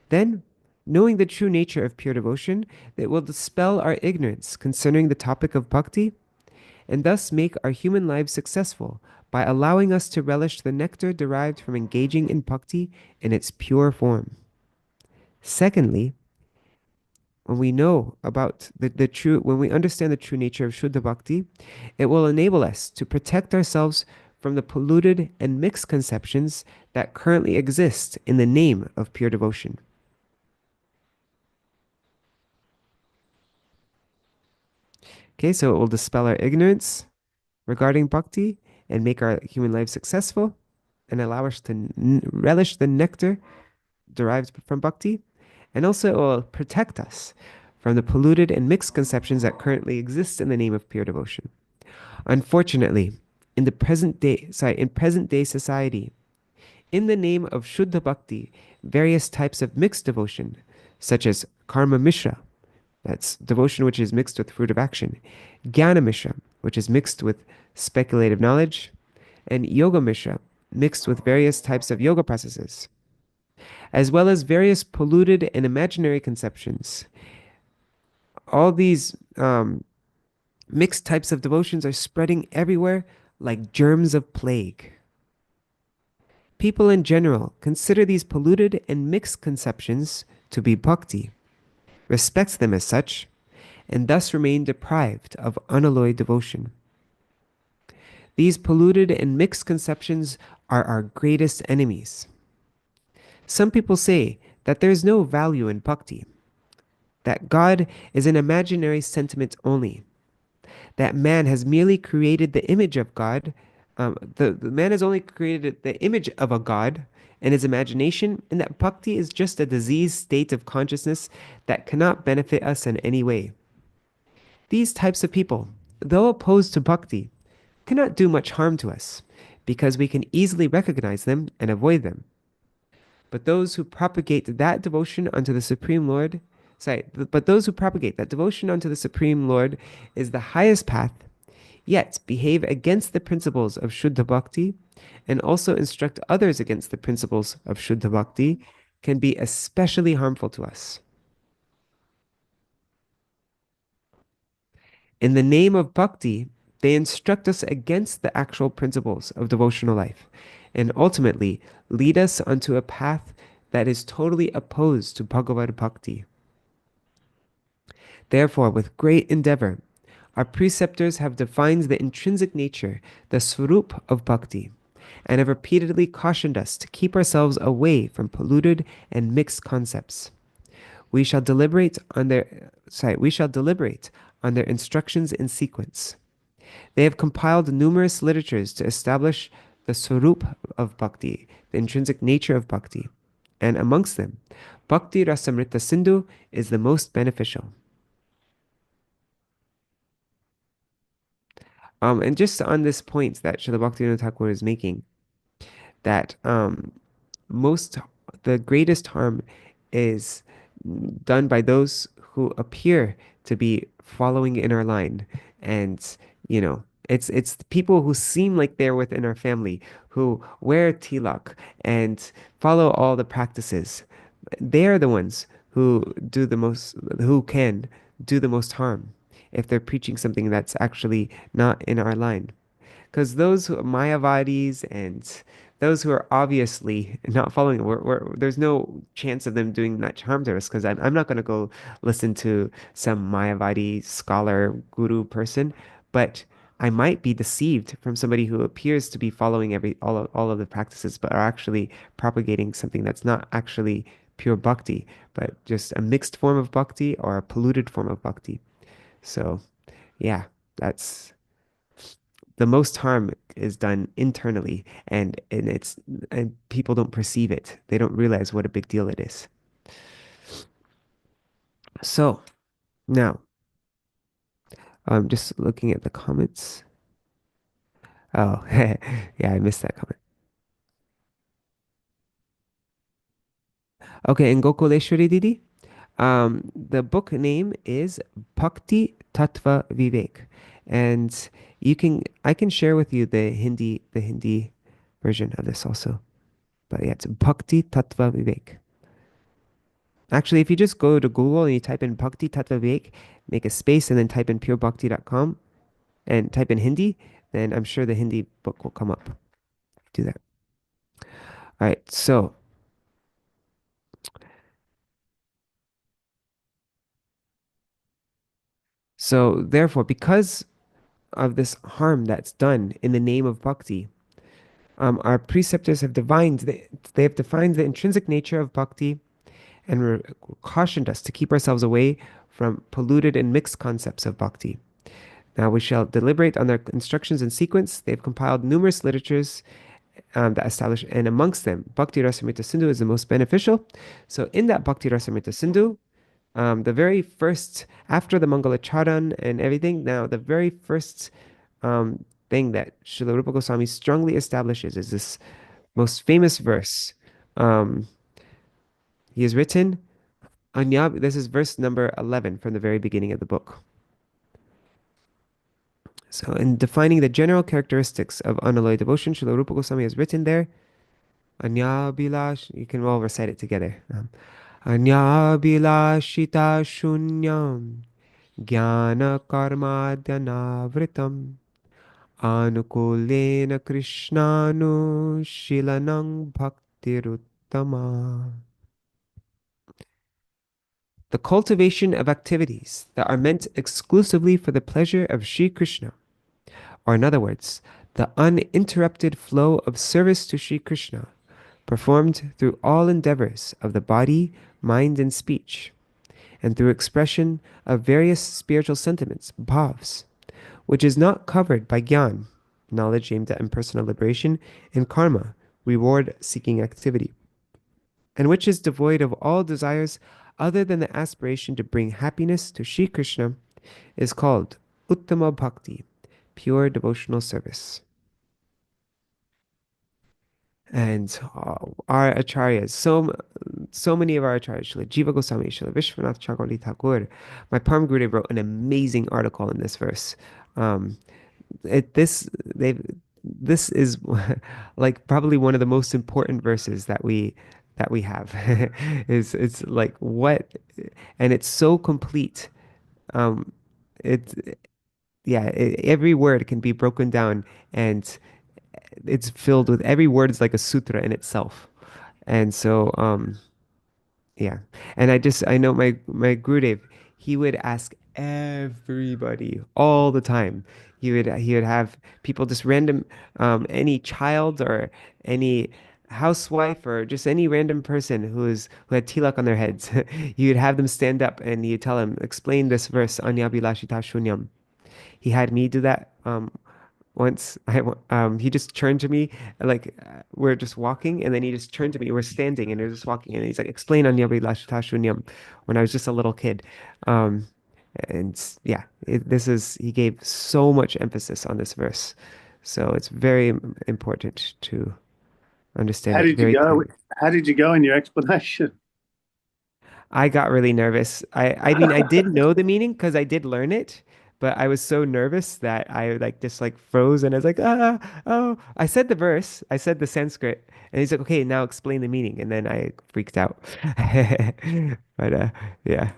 then, knowing the true nature of pure devotion, it will dispel our ignorance concerning the topic of bhakti, and thus make our human lives successful by allowing us to relish the nectar derived from engaging in bhakti in its pure form. Secondly, when we know about when we understand the true nature of Shuddha Bhakti, it will enable us to protect ourselves from the polluted and mixed conceptions that currently exist in the name of pure devotion. Okay, so it will dispel our ignorance regarding bhakti and make our human life successful and allow us to relish the nectar derived from bhakti. And also it will protect us from the polluted and mixed conceptions that currently exist in the name of pure devotion. Unfortunately, in present day society, in the name of Shuddha Bhakti, various types of mixed devotion, such as Karma Mishra, that's devotion which is mixed with fruit of action, Jnana Mishra, which is mixed with speculative knowledge, and Yoga Mishra, mixed with various types of yoga processes, as well as various polluted and imaginary conceptions. All these mixed types of devotions are spreading everywhere like germs of plague. People in general consider these polluted and mixed conceptions to be bhakti, respect them as such, and thus remain deprived of unalloyed devotion. These polluted and mixed conceptions are our greatest enemies. Some people say that there is no value in bhakti, that God is an imaginary sentiment only, that man has merely created the image of God. The man has only created the image of a God in his imagination, and that bhakti is just a diseased state of consciousness that cannot benefit us in any way. These types of people, though opposed to bhakti, cannot do much harm to us, because we can easily recognize them and avoid them. But those who propagate that devotion unto the Supreme Lord but those who propagate that devotion unto the Supreme Lord is the highest path, yet behave against the principles of Shuddha Bhakti and also instruct others against the principles of Shuddha Bhakti can be especially harmful to us. In the name of Bhakti, they instruct us against the actual principles of devotional life and ultimately lead us onto a path that is totally opposed to Bhagavad Bhakti. Therefore, with great endeavor, our preceptors have defined the intrinsic nature, the swarup of bhakti, and have repeatedly cautioned us to keep ourselves away from polluted and mixed concepts. We shall deliberate on their instructions in sequence. They have compiled numerous literatures to establish the swarup of bhakti, the intrinsic nature of bhakti, and amongst them, Bhakti Rasamrita Sindhu is the most beneficial. And just on this point that Srila Bhaktivinoda Thakur is making, that most the greatest harm is done by those who appear to be following in our line, and it's the people who seem like they're within our family, who wear tilak and follow all the practices. They're the ones who can do the most harm if they're preaching something that's actually not in our line. Because those who are Mayavadis and those who are obviously not following, there's no chance of them doing much harm to us. Because I'm not going to go listen to some Mayavadi scholar, guru person, but I might be deceived from somebody who appears to be following all of the practices, but are actually propagating something that's not actually pure bhakti, but just a mixed form of bhakti or a polluted form of bhakti. So, yeah, that's the most harm is done internally, and people don't perceive it. They don't realize what a big deal it is. So now I'm just looking at the comments. Oh, yeah, I missed that comment. Okay, in Gokuleshwari Didi, the book name is Bhakti-tattva-viveka, and I can share with you the Hindi version of this also. But yeah, it's Bhakti-tattva-viveka. Actually, if you just go to Google and you type in Bhakti-tattva-viveka, make a space and then type in purebhakti.com and type in Hindi, then I'm sure the Hindi book will come up. Do that. All right. So therefore, because of this harm that's done in the name of bhakti, our preceptors have they have defined the intrinsic nature of bhakti and cautioned us to keep ourselves away from polluted and mixed concepts of bhakti. Now we shall deliberate on their instructions in sequence. They have compiled numerous literatures that establish, and amongst them, Bhakti Rasamrita Sindhu is the most beneficial. So in that Bhakti Rasamrita Sindhu, the very first, after the Mangalacharan and everything, now the very first thing that Srila Rupa Goswami strongly establishes is this most famous verse. Um, he has written, this is verse number 11 from the very beginning of the book. So, in defining the general characteristics of unalloyed devotion, Srila Rupa Goswami has written there, Anya Bilash, you can all recite it together. Anya Bilashita Shunyam Jnana Karmadyanavritam Anukulena Krishnanu Shilanang Bhaktiruttama. The cultivation of activities that are meant exclusively for the pleasure of Sri Krishna, or in other words, the uninterrupted flow of service to Sri Krishna, performed through all endeavors of the body, mind, and speech, and through expression of various spiritual sentiments, bhavs, which is not covered by jnana, knowledge aimed at impersonal liberation, and karma, reward-seeking activity, and which is devoid of all desires other than the aspiration to bring happiness to Sri Krishna, is called Uttama Bhakti, pure devotional service. And our acharyas, so many of our acharyas, Srila Jiva Goswami, Srila Vishwanath Chakravarti Thakur. My Param Gurudev wrote an amazing article in this verse. Um, it this they this is like probably one of the most important verses that we have. Is it's like what, and it's so complete. Um, it's yeah, every word can be broken down, and it's filled with every word is like a sutra in itself. And so yeah. And I know my Gurudev, he would ask everybody all the time. He would have people, just random, any child or any housewife or just any random person who had tilak on their heads. He would have them stand up and he'd tell them, explain this verse, Anyabhilashita Shunyam. He had me do that once. He just turned to me, like, we're just walking, and then he just turned to me. We're standing, and we're just walking, and he's like, "Explain Anyabhilashita Shunyam," when I was just a little kid. Um, and yeah, this is he gave so much emphasis on this verse, so it's very important to understand How it did you very go? clearly. How did you go in your explanation? I got really nervous. I mean, I did know the meaning because I did learn it, but I was so nervous that I like just like froze and I was like, oh, I said the verse, I said the Sanskrit, and he's like, okay, now explain the meaning, and then I freaked out. But yeah.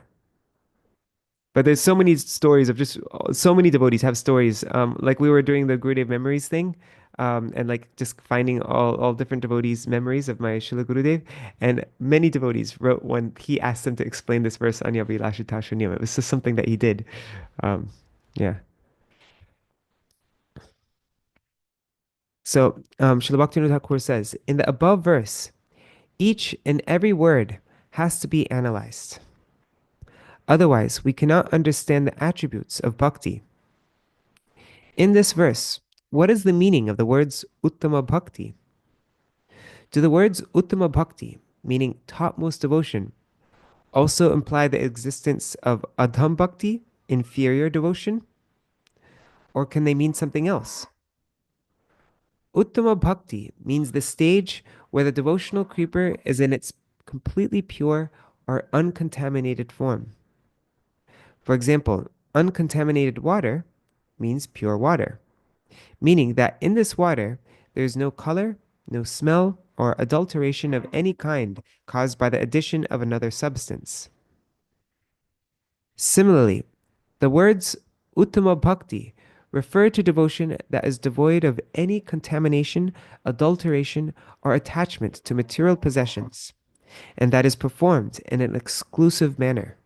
But there's so many stories of just so many devotees have stories. Like we were doing the Gurudev memories thing, and like just finding all different devotees' memories of my Srila Gurudev. And many devotees wrote when he asked them to explain this verse, Anya Vilashita Shunyam. It was just something that he did. Um, yeah. So Srila Bhaktivinoda Thakur says, in the above verse, each and every word has to be analyzed. Otherwise, we cannot understand the attributes of bhakti. In this verse, what is the meaning of the words Uttama Bhakti? Do the words Uttama Bhakti, meaning topmost devotion, also imply the existence of Adham Bhakti, inferior devotion? Or can they mean something else? Uttama Bhakti means the stage where the devotional creeper is in its completely pure or uncontaminated form. For example, uncontaminated water means pure water, meaning that in this water there is no color, no smell, or adulteration of any kind caused by the addition of another substance. Similarly, the words Uttama Bhakti refer to devotion that is devoid of any contamination, adulteration, or attachment to material possessions, and that is performed in an exclusive manner.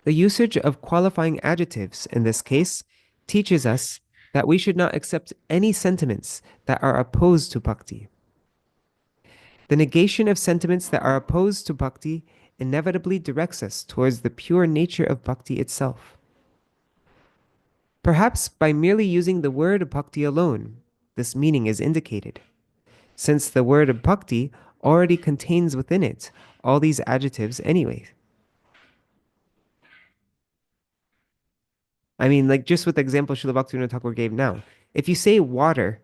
The usage of qualifying adjectives in this case teaches us that we should not accept any sentiments that are opposed to bhakti. The negation of sentiments that are opposed to bhakti inevitably directs us towards the pure nature of bhakti itself. Perhaps by merely using the word bhakti alone, this meaning is indicated, since the word bhakti already contains within it all these adjectives anyway. I mean, like just with the example Srila Bhaktivinoda Thakur gave now, if you say water,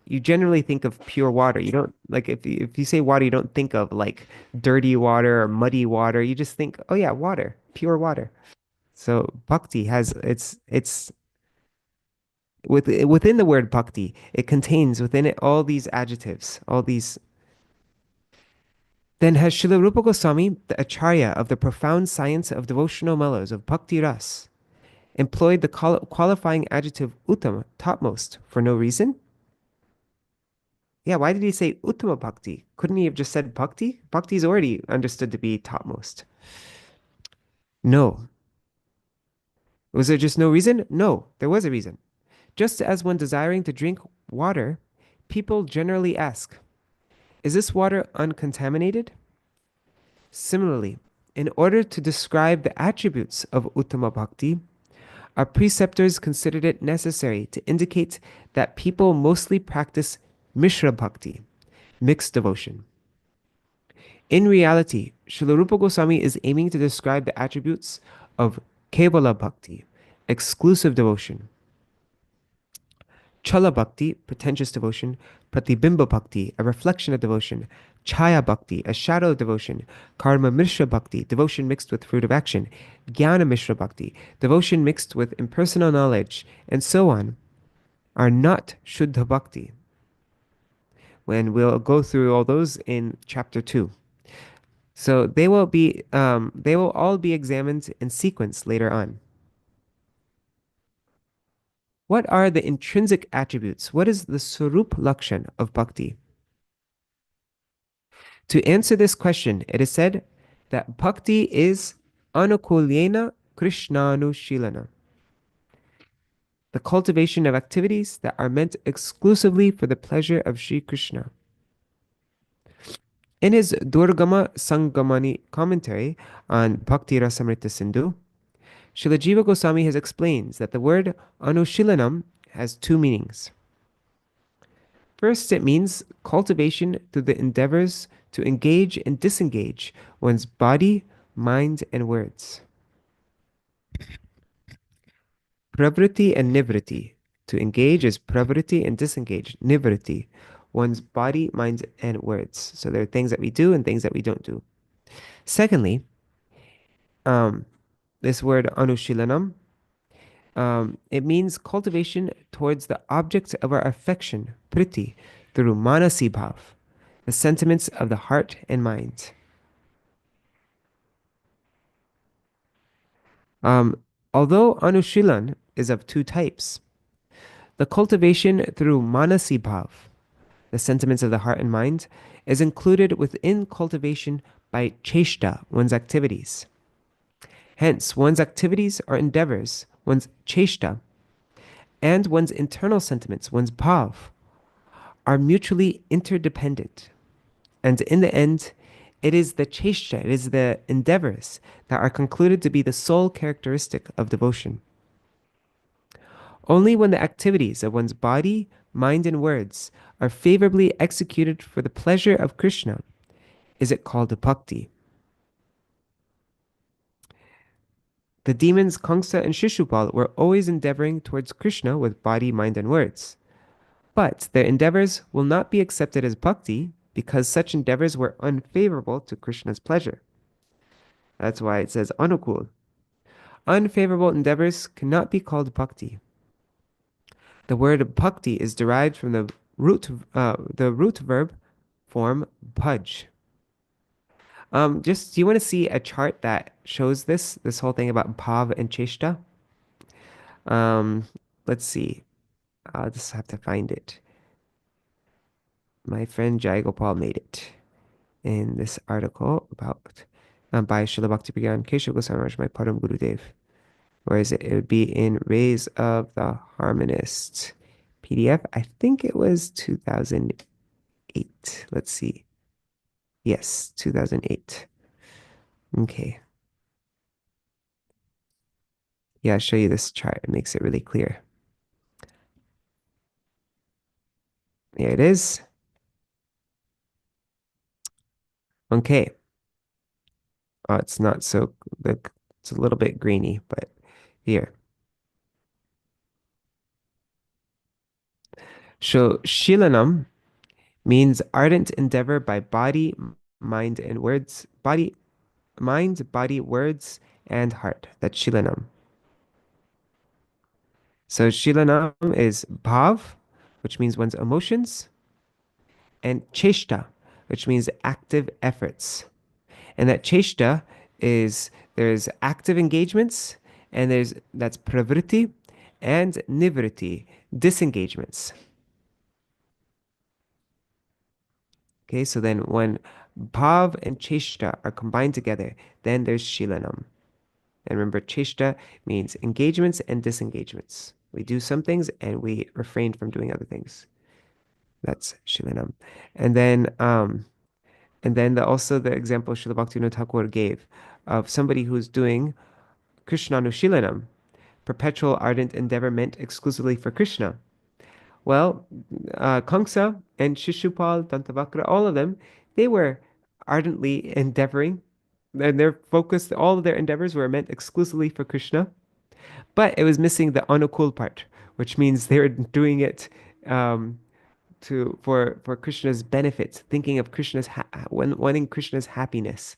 you generally think of pure water. You don't like if you say water, you don't think of like dirty water or muddy water. You just think, oh yeah, water, pure water. So bhakti has it's within the word bhakti, it contains within it all these adjectives, all these. Then has Srila Rupa Goswami, the acharya of the profound science of devotional mellows of bhakti ras, employed the qualifying adjective uttama, topmost, for no reason? Yeah, why did he say uttama bhakti? Couldn't he have just said bhakti? Bhakti is already understood to be topmost. No. Was there just no reason? No, there was a reason. Just as when desiring to drink water, people generally ask, is this water uncontaminated? Similarly, in order to describe the attributes of Uttama Bhakti, our preceptors considered it necessary to indicate that people mostly practice Mishra Bhakti, mixed devotion. In reality, Srila Rupa Goswami is aiming to describe the attributes of Kevala Bhakti, exclusive devotion, Chala Bhakti, pretentious devotion, Pratibimba Bhakti, a reflection of devotion, Chaya Bhakti, a shadow devotion. Karma Mishra Bhakti, devotion mixed with fruit of action. Jnana Mishra Bhakti, devotion mixed with impersonal knowledge, and so on, are not Shuddha Bhakti. When we'll go through all those in chapter 2. So they will all be examined in sequence later on. What are the intrinsic attributes? What is the Swarup Lakshan of Bhakti? To answer this question, it is said that Bhakti is Anukulyena Krishnanu-shilana, the cultivation of activities that are meant exclusively for the pleasure of Sri Krishna. In his Durgama Sangamani commentary on Bhakti Rasamrita Sindhu, Srila Jiva Goswami has explained that the word Anushilanam has two meanings. First, it means cultivation through the endeavors to engage and disengage one's body, mind, and words. Pravriti and nivriti. To engage is pravriti and disengage, nivriti. One's body, mind, and words. So there are things that we do and things that we don't do. Secondly, this word anushilanam, it means cultivation towards the object of our affection, priti, through manasi bhav, the sentiments of the heart and mind. Although anushilan is of two types, the cultivation through manasi bhav, the sentiments of the heart and mind, is included within cultivation by cheshta, one's activities. Hence, one's activities or endeavors, one's cheshta, and one's internal sentiments, one's bhav, are mutually interdependent. And in the end, it is the cheshta, it is the endeavors that are concluded to be the sole characteristic of devotion. Only when the activities of one's body, mind, and words are favorably executed for the pleasure of Krishna is it called bhakti. The demons Kamsa and Shishupal were always endeavoring towards Krishna with body, mind, and words. But their endeavors will not be accepted as bhakti because such endeavors were unfavorable to Krishna's pleasure. That's why it says anukul. Unfavorable endeavors cannot be called bhakti. The word bhakti is derived from the root verb form bhaj. Do you want to see a chart that shows this whole thing about bhav and cheshta? Let's see. I'll just have to find it. My friend Jai Gopal made it in this article about by Srila Bhakti-Pragyan Keshav Goswami Maharaj, my Param Gurudev. Where is it? It would be in Rays of the Harmonist PDF. I think it was 2008. Let's see. Yes, 2008. Okay. Yeah, I'll show you this chart. It makes it really clear. There it is. Okay. Oh, it's not so, it's a little bit grainy, but here. So, Shilanam means ardent endeavor by body, mind, and words. Mind, body, words, and heart. That's Shilanam. So Shilanam is bhav, which means one's emotions, and cheshta, which means active efforts. And that cheshta is there's active engagements, and that's pravriti and nivriti, disengagements. Okay, so then when bhav and cheshta are combined together, then there's shilanam. And remember, cheshta means engagements and disengagements. We do some things and we refrain from doing other things. That's shilanam. And then also the example Srila Bhaktivinoda Ṭhākura gave of somebody who's doing Krishnanushilanam, perpetual ardent endeavor meant exclusively for Krishna. Well, Kamsa and Shishupal, Dantavakra, all of them, they were ardently endeavoring, and their focus, all of their endeavors were meant exclusively for Krishna, but it was missing the anukul part, which means they were doing it for Krishna's benefit, thinking of Krishna's wanting Krishna's happiness.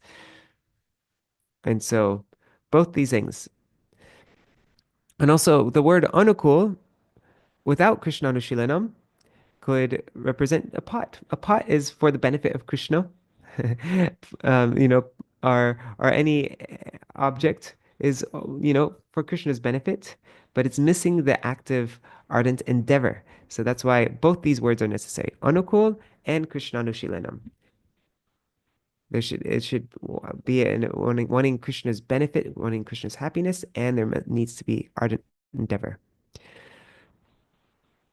And so both these things. And also the word anukul without Krishna Anushilanam could represent a pot. A pot is for the benefit of Krishna. You know, or any object is, for Krishna's benefit, but it's missing the active, ardent endeavor. So that's why both these words are necessary. Anukul and Krishnanushilanam. It should be wanting Krishna's benefit, wanting Krishna's happiness, and there needs to be ardent endeavor.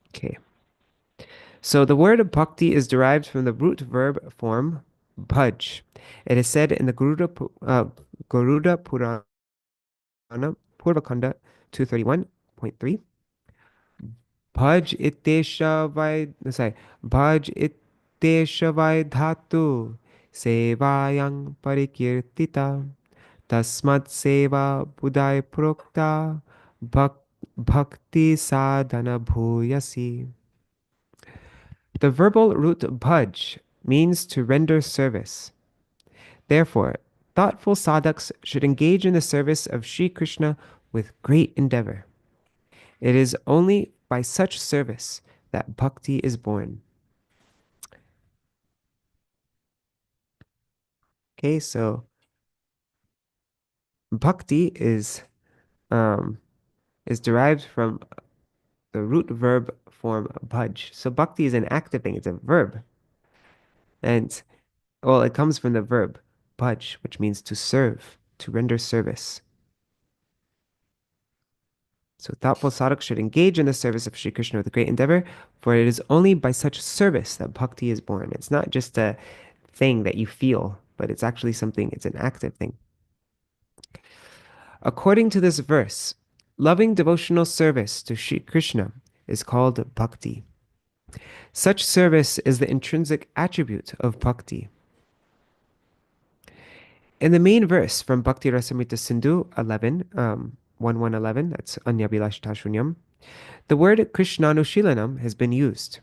Okay. So the word bhakti is derived from the root verb form bhaj. It is said in the Garuda Purana, Purvakanda 231.3. Bhaj itesha vai dhatu sevayang parikirtita tasmat seva budai prokta bhakti sadhana bhuyasi. The verbal root bhaj means to render service. Therefore, thoughtful sadhaks should engage in the service of Sri Krishna with great endeavor. It is only by such service that bhakti is born. Okay, so bhakti is derived from the root verb form bhaj. So bhakti is an active thing, it's a verb. And well, it comes from the verb bhaj, which means to serve, to render service. So thoughtful sadhaks should engage in the service of Sri Krishna with great endeavor, for it is only by such service that bhakti is born. It's not just a thing that you feel, but it's actually something, it's an active thing. According to this verse, loving devotional service to Sri Krishna is called bhakti. Such service is the intrinsic attribute of bhakti. In the main verse from Bhakti Rasamrita Sindhu 11, 1111, that's Anyabhilashtashunyam, the word Krishnanushilanam has been used.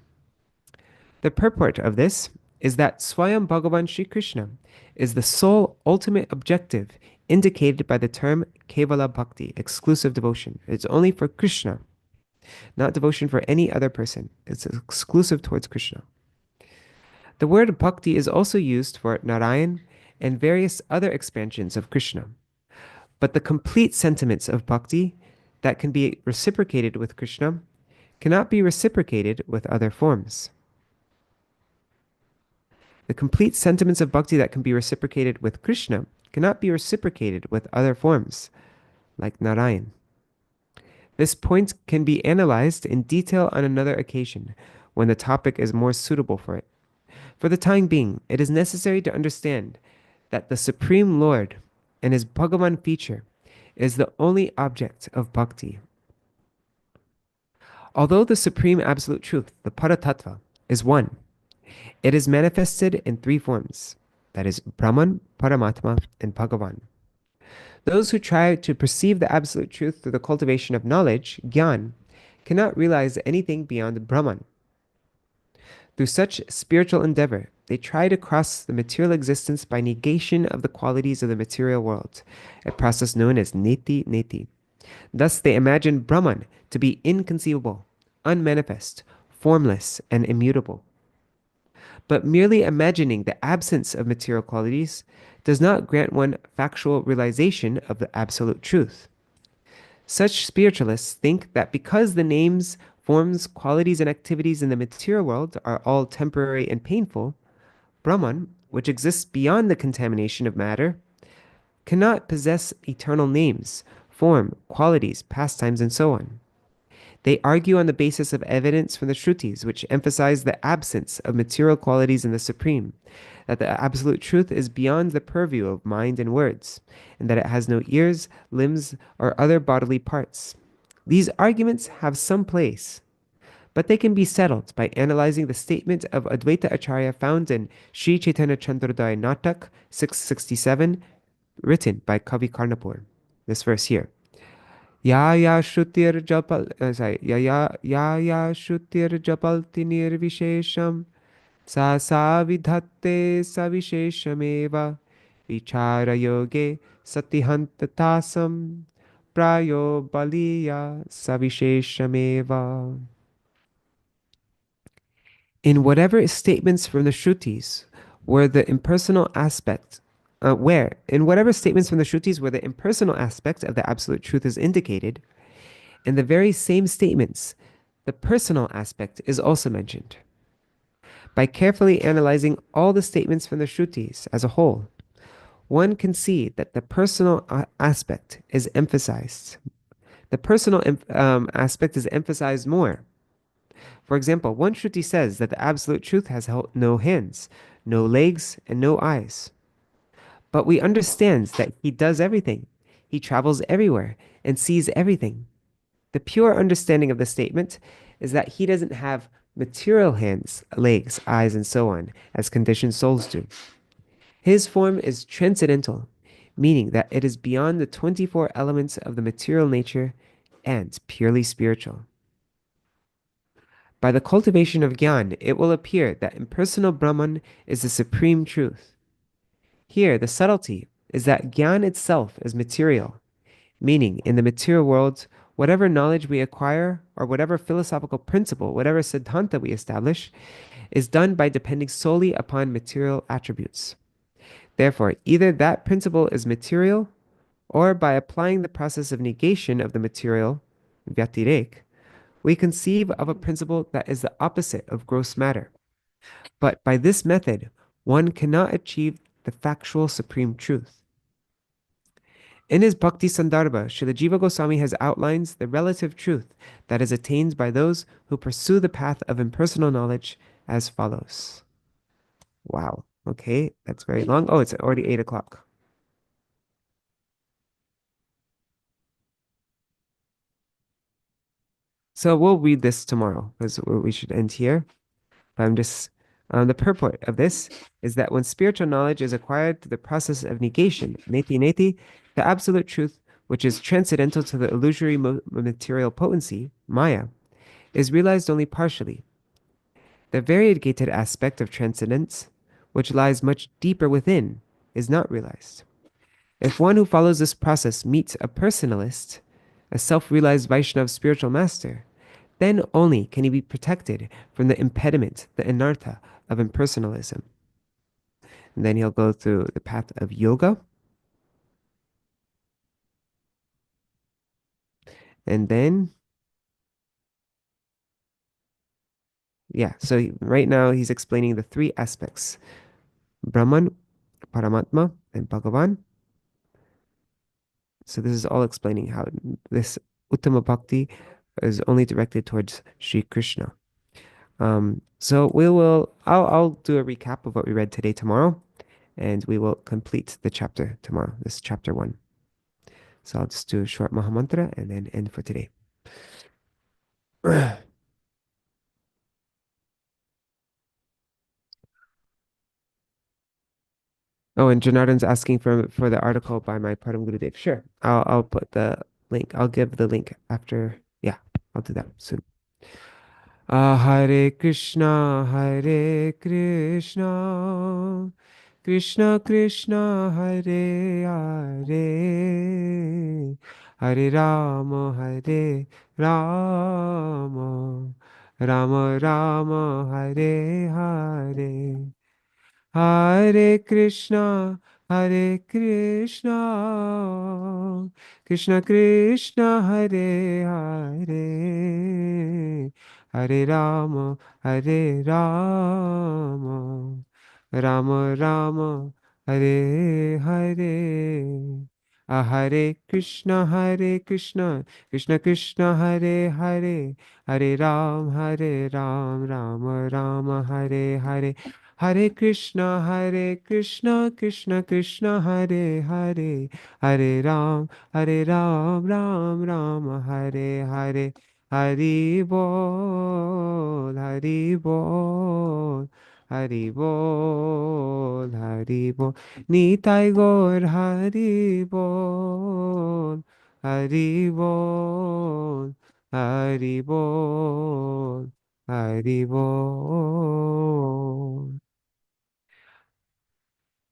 The purport of this is that Swayam Bhagavan Shri Krishna is the sole ultimate objective indicated by the term Kevala Bhakti, exclusive devotion. It's only for Krishna, not devotion for any other person. It's exclusive towards Krishna. The word Bhakti is also used for Narayan and various other expansions of Krishna. But the complete sentiments of bhakti that can be reciprocated with Krishna cannot be reciprocated with other forms. The complete sentiments of bhakti that can be reciprocated with Krishna cannot be reciprocated with other forms, like Narayan. This point can be analyzed in detail on another occasion, when the topic is more suitable for it. For the time being, it is necessary to understand that the Supreme Lord and his Bhagavan feature is the only object of bhakti. Although the Supreme Absolute Truth, the Paratattva, is one, it is manifested in three forms, that is, Brahman, Paramatma, and Bhagavan. Those who try to perceive the Absolute Truth through the cultivation of knowledge, Gyan, cannot realize anything beyond Brahman. Through such spiritual endeavor, they try to cross the material existence by negation of the qualities of the material world, a process known as neti. Thus, they imagine Brahman to be inconceivable, unmanifest, formless, and immutable. But merely imagining the absence of material qualities does not grant one factual realization of the absolute truth. Such spiritualists think that because the names, forms, qualities, and activities in the material world are all temporary and painful, Brahman, which exists beyond the contamination of matter, cannot possess eternal names, form, qualities, pastimes, and so on. They argue on the basis of evidence from the Shrutis, which emphasize the absence of material qualities in the Supreme, that the absolute truth is beyond the purview of mind and words, and that it has no ears, limbs, or other bodily parts. These arguments have some place, but they can be settled by analyzing the statement of Advaita Acharya found in Sri Chaitanya Chandrodaya Natak 667, written by Kavi Karnapur. This verse here. या श्रुतिर जपल sorry या श्रुतिर जपल्ति निर्विशेषम सा सा विधत्ते सविशेषमेव विचारयोगे सतिहन्ततासं प्रायो बलीया सविशेषमेव. In whatever statements from the Shrutis where the impersonal aspect, in whatever statements from the Shrutis where the impersonal aspect of the Absolute Truth is indicated, in the very same statements, the personal aspect is also mentioned. By carefully analyzing all the statements from the Shrutis as a whole, one can see that the personal aspect is emphasized. The personal aspect is emphasized more. For example, one Shruti says that the Absolute Truth has no hands, no legs, and no eyes. But we understand that he does everything. He travels everywhere and sees everything. The pure understanding of the statement is that he doesn't have material hands, legs, eyes, and so on, as conditioned souls do. His form is transcendental, meaning that it is beyond the 24 elements of the material nature and purely spiritual. By the cultivation of Gyan, it will appear that impersonal Brahman is the supreme truth. Here, the subtlety is that Gyan itself is material, meaning in the material world, whatever knowledge we acquire or whatever philosophical principle, whatever siddhanta we establish, is done by depending solely upon material attributes. Therefore, either that principle is material, or by applying the process of negation of the material, vyatirek, we conceive of a principle that is the opposite of gross matter. But by this method, one cannot achieve the factual supreme truth. In his Bhakti Sandarbha, Srila Jiva Goswami has outlined the relative truth that is attained by those who pursue the path of impersonal knowledge as follows. Wow. Okay, that's very long. Oh, it's already 8 o'clock. So we'll read this tomorrow because we should end here. But I'm just the purport of this is that when spiritual knowledge is acquired through the process of negation, neti neti, the absolute truth, which is transcendental to the illusory material potency, maya, is realized only partially. The variegated aspect of transcendence, which lies much deeper within, is not realized. If one who follows this process meets a personalist, a self-realized Vaishnava spiritual master, then only can he be protected from the impediment, the anartha of impersonalism. And then he'll go through the path of yoga. And then, yeah, so right now he's explaining the three aspects Brahman, Paramatma, and Bhagavan. So this is all explaining how this Uttama Bhakti is only directed towards Sri Krishna. So I'll do a recap of what we read today tomorrow, and we will complete the chapter tomorrow, this chapter 1. So I'll just do a short Mahamantra and then end for today. Oh, and Janardhan's asking for the article by my Param Gurudev. Sure, I'll put the link. I'll give the link after. Yeah, I'll do that soon. Hare Krishna, Hare Krishna, Krishna Krishna, Hare Hare, Hare Rama, Hare Rama, Rama Rama, Hare Hare. Hare Krishna, Hare Krishna, Krishna Krishna, Hare Hare, Hare Rama, Hare Rama, Rama Rama, Hare Hare. Hare Krishna, Hare Krishna, Krishna Krishna, Hare Hare, Hare Ram, Rama Rama, Hare Hare. Hare Krishna, Krishna Krishna, Hare Hare, Hare Ram, Ram Ram, Hare Hare. Hari Bol, Hari Bol, Hari Bol, Hari Bol. Nitai Gaur Hari Bol, Hari Bol, Hari Bol, Hari Bol.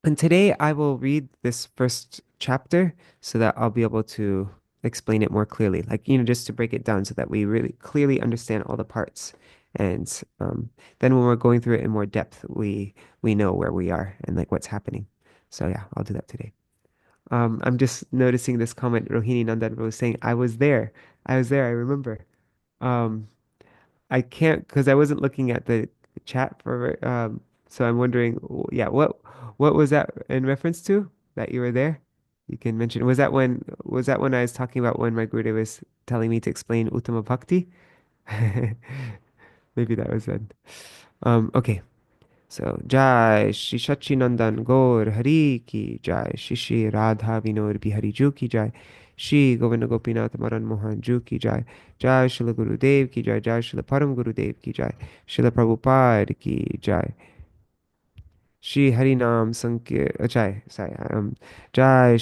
And today I will read this first chapter so that I'll be able to explain it more clearly. Like, just to break it down so that we really clearly understand all the parts. And then when we're going through it in more depth, we know where we are and like what's happening. So yeah, I'll do that today. I'm just noticing this comment Rohini Nandan was saying, I was there. I was there, I remember. Um, I can't because I wasn't looking at the chat for so I'm wondering yeah what was that in reference to that you were there? You can mention was that when I was talking about when my Gurudev was telling me to explain Uttama Bhakti? Maybe that was then. Okay. So Jai Shri Nandan Gaur Hari ki Jai Shri Shri Radha Vinod Bihari Ju ki Jai Shri Govinda Gopinath Madan Mohan Ju ki Jai Jai Shri Guru Dev ki Jai Jai Shri Param Guru Dev ki Jai Shri Prabhupada ki Jai Shri Harinam Sankir Jai Sai Jai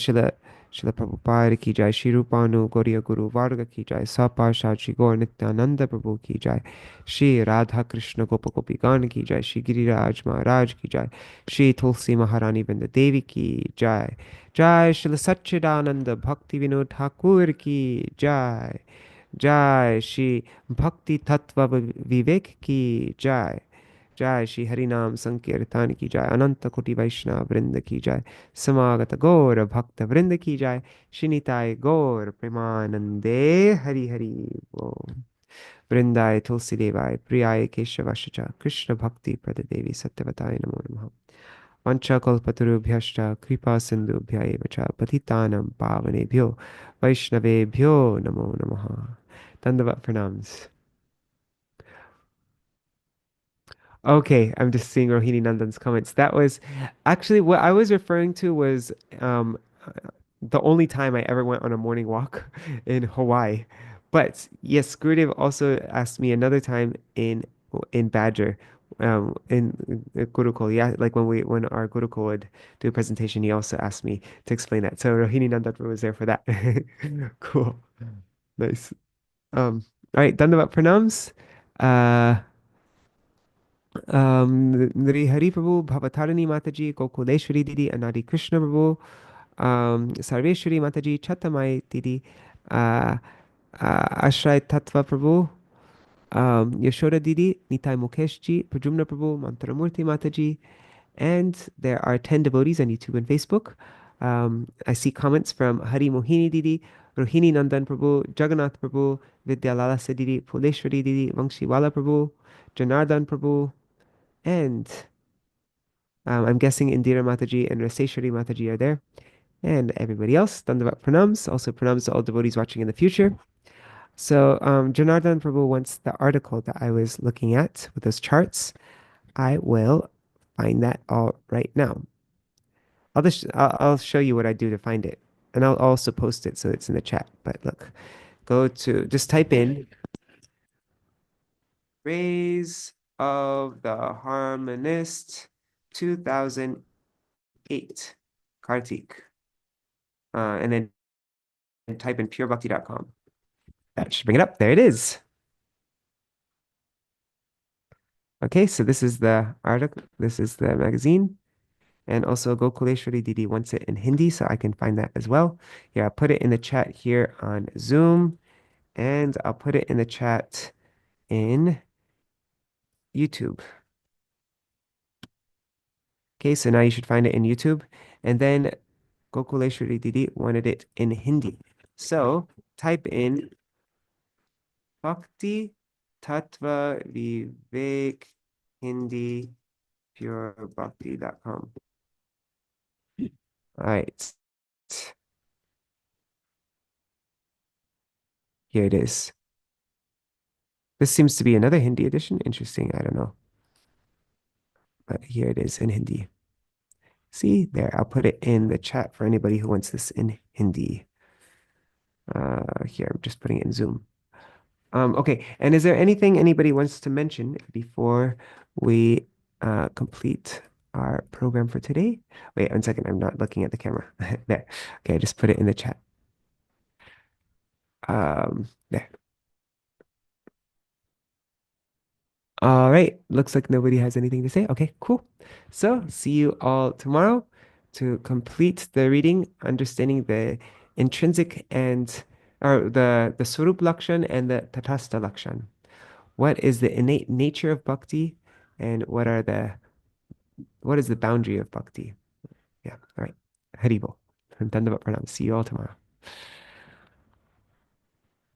Shila Prabhupada ki Jai Shri Rupanu Gauriya Guru Varga ki Jai Sapashad Shri Gaur Nityananda Prabhu ki Jai Shri Radha Krishna Gopa Gopi Gan ki Jai Shri Giriraj Maharaj ki Jai Shri Tulsi Maharani Vrinda Devi ki Jai Jai Shila Satchidananda Bhakti Vinod Thakur ki Jai Jai Shri Bhakti-tattva-viveka ki Jai जय श्री हरिनाम संकीर्तन की जय अनंत कोटि वैष्णव वृंद की जय समागत गौर भक्त वृंद की जय श्रीनिताय गौर प्रेमानंदे हरि हरि बोल वृंदाय तुलसी देवाय प्रियाय केशवश च कृष्ण भक्ति प्रद देवी सत्यवताय नमो नमः वंशकल्पतरुभ्यश्च कृपा सिन्धुभ्य एव च पतितानां पावनेभ्यो वैष्णवेभ्यो नमो नमः Dandavat pranams. Okay, I'm just seeing Rohini Nandan's comments. That was actually what I was referring to was um, the only time I ever went on a morning walk in Hawaii. But yes, Gurudev also asked me another time in Badger, in Gurukul. Yeah, like when our Gurukul would do a presentation, he also asked me to explain that. So Rohini Nandan was there for that. Cool, nice. All right, Dandavat pranams. Uh, Nri Hari Prabhu, Bhavatarini Mataji, Gokuleshwari Didi, Anadi Krishna Prabhu, Sarveshwari Mataji, Chatamai Didi, uh, Ashray Tattva Prabhu, Yashoda Didi, Nitai Mukeshji, Prajumna Prabhu, Mantaramurti Mataji, and there are 10 devotees on YouTube and Facebook. I see comments from Hari Mohini Didi, Rohini Nandan Prabhu, Jagannath Prabhu, Vidyalalasa Didi, Puleshwari Didi, Vangshiwala Prabhu, Janardhan Prabhu, and I'm guessing Indira Mataji and Raseshwari Mataji are there. And everybody else, Dandavat pranams, also pranams to all devotees watching in the future. So Janardhan Prabhu wants the article that I was looking at with those charts. I will find that all right now. I'll show you what I do to find it. And I'll also post it so it's in the chat. But look, just type in Rays of the Harmonist 2008 Kartik. And then type in purebhakti.com. That should bring it up. There it is. Okay, so this is the article. This is the magazine. And also Gokuleshwari Didi wants it in Hindi, so I can find that as well. Here, I'll put it in the chat here on Zoom, and I'll put it in the chat in YouTube. Okay, so now you should find it in YouTube. And then Gokuleshwari Didi wanted it in Hindi. So type in Bhakti-tattva-viveka Hindi purebhakti.com. All right. Here it is. This seems to be another Hindi edition. Interesting. I don't know. But here it is in Hindi. See there, I'll put it in the chat for anybody who wants this in Hindi. Here, I'm just putting it in Zoom. Okay, and is there anything anybody wants to mention before we complete our program for today? Wait 1 second, I'm not looking at the camera. There. Okay, I just put it in the chat. There. All right. Looks like nobody has anything to say. Okay, cool. So see you all tomorrow to complete the reading, understanding the intrinsic and or the Swarup Lakshan and the Tatastha Lakshan. What is the innate nature of bhakti and what is the boundary of bhakti? Yeah. All right. Haribo. Dandavat pranam. See you all tomorrow.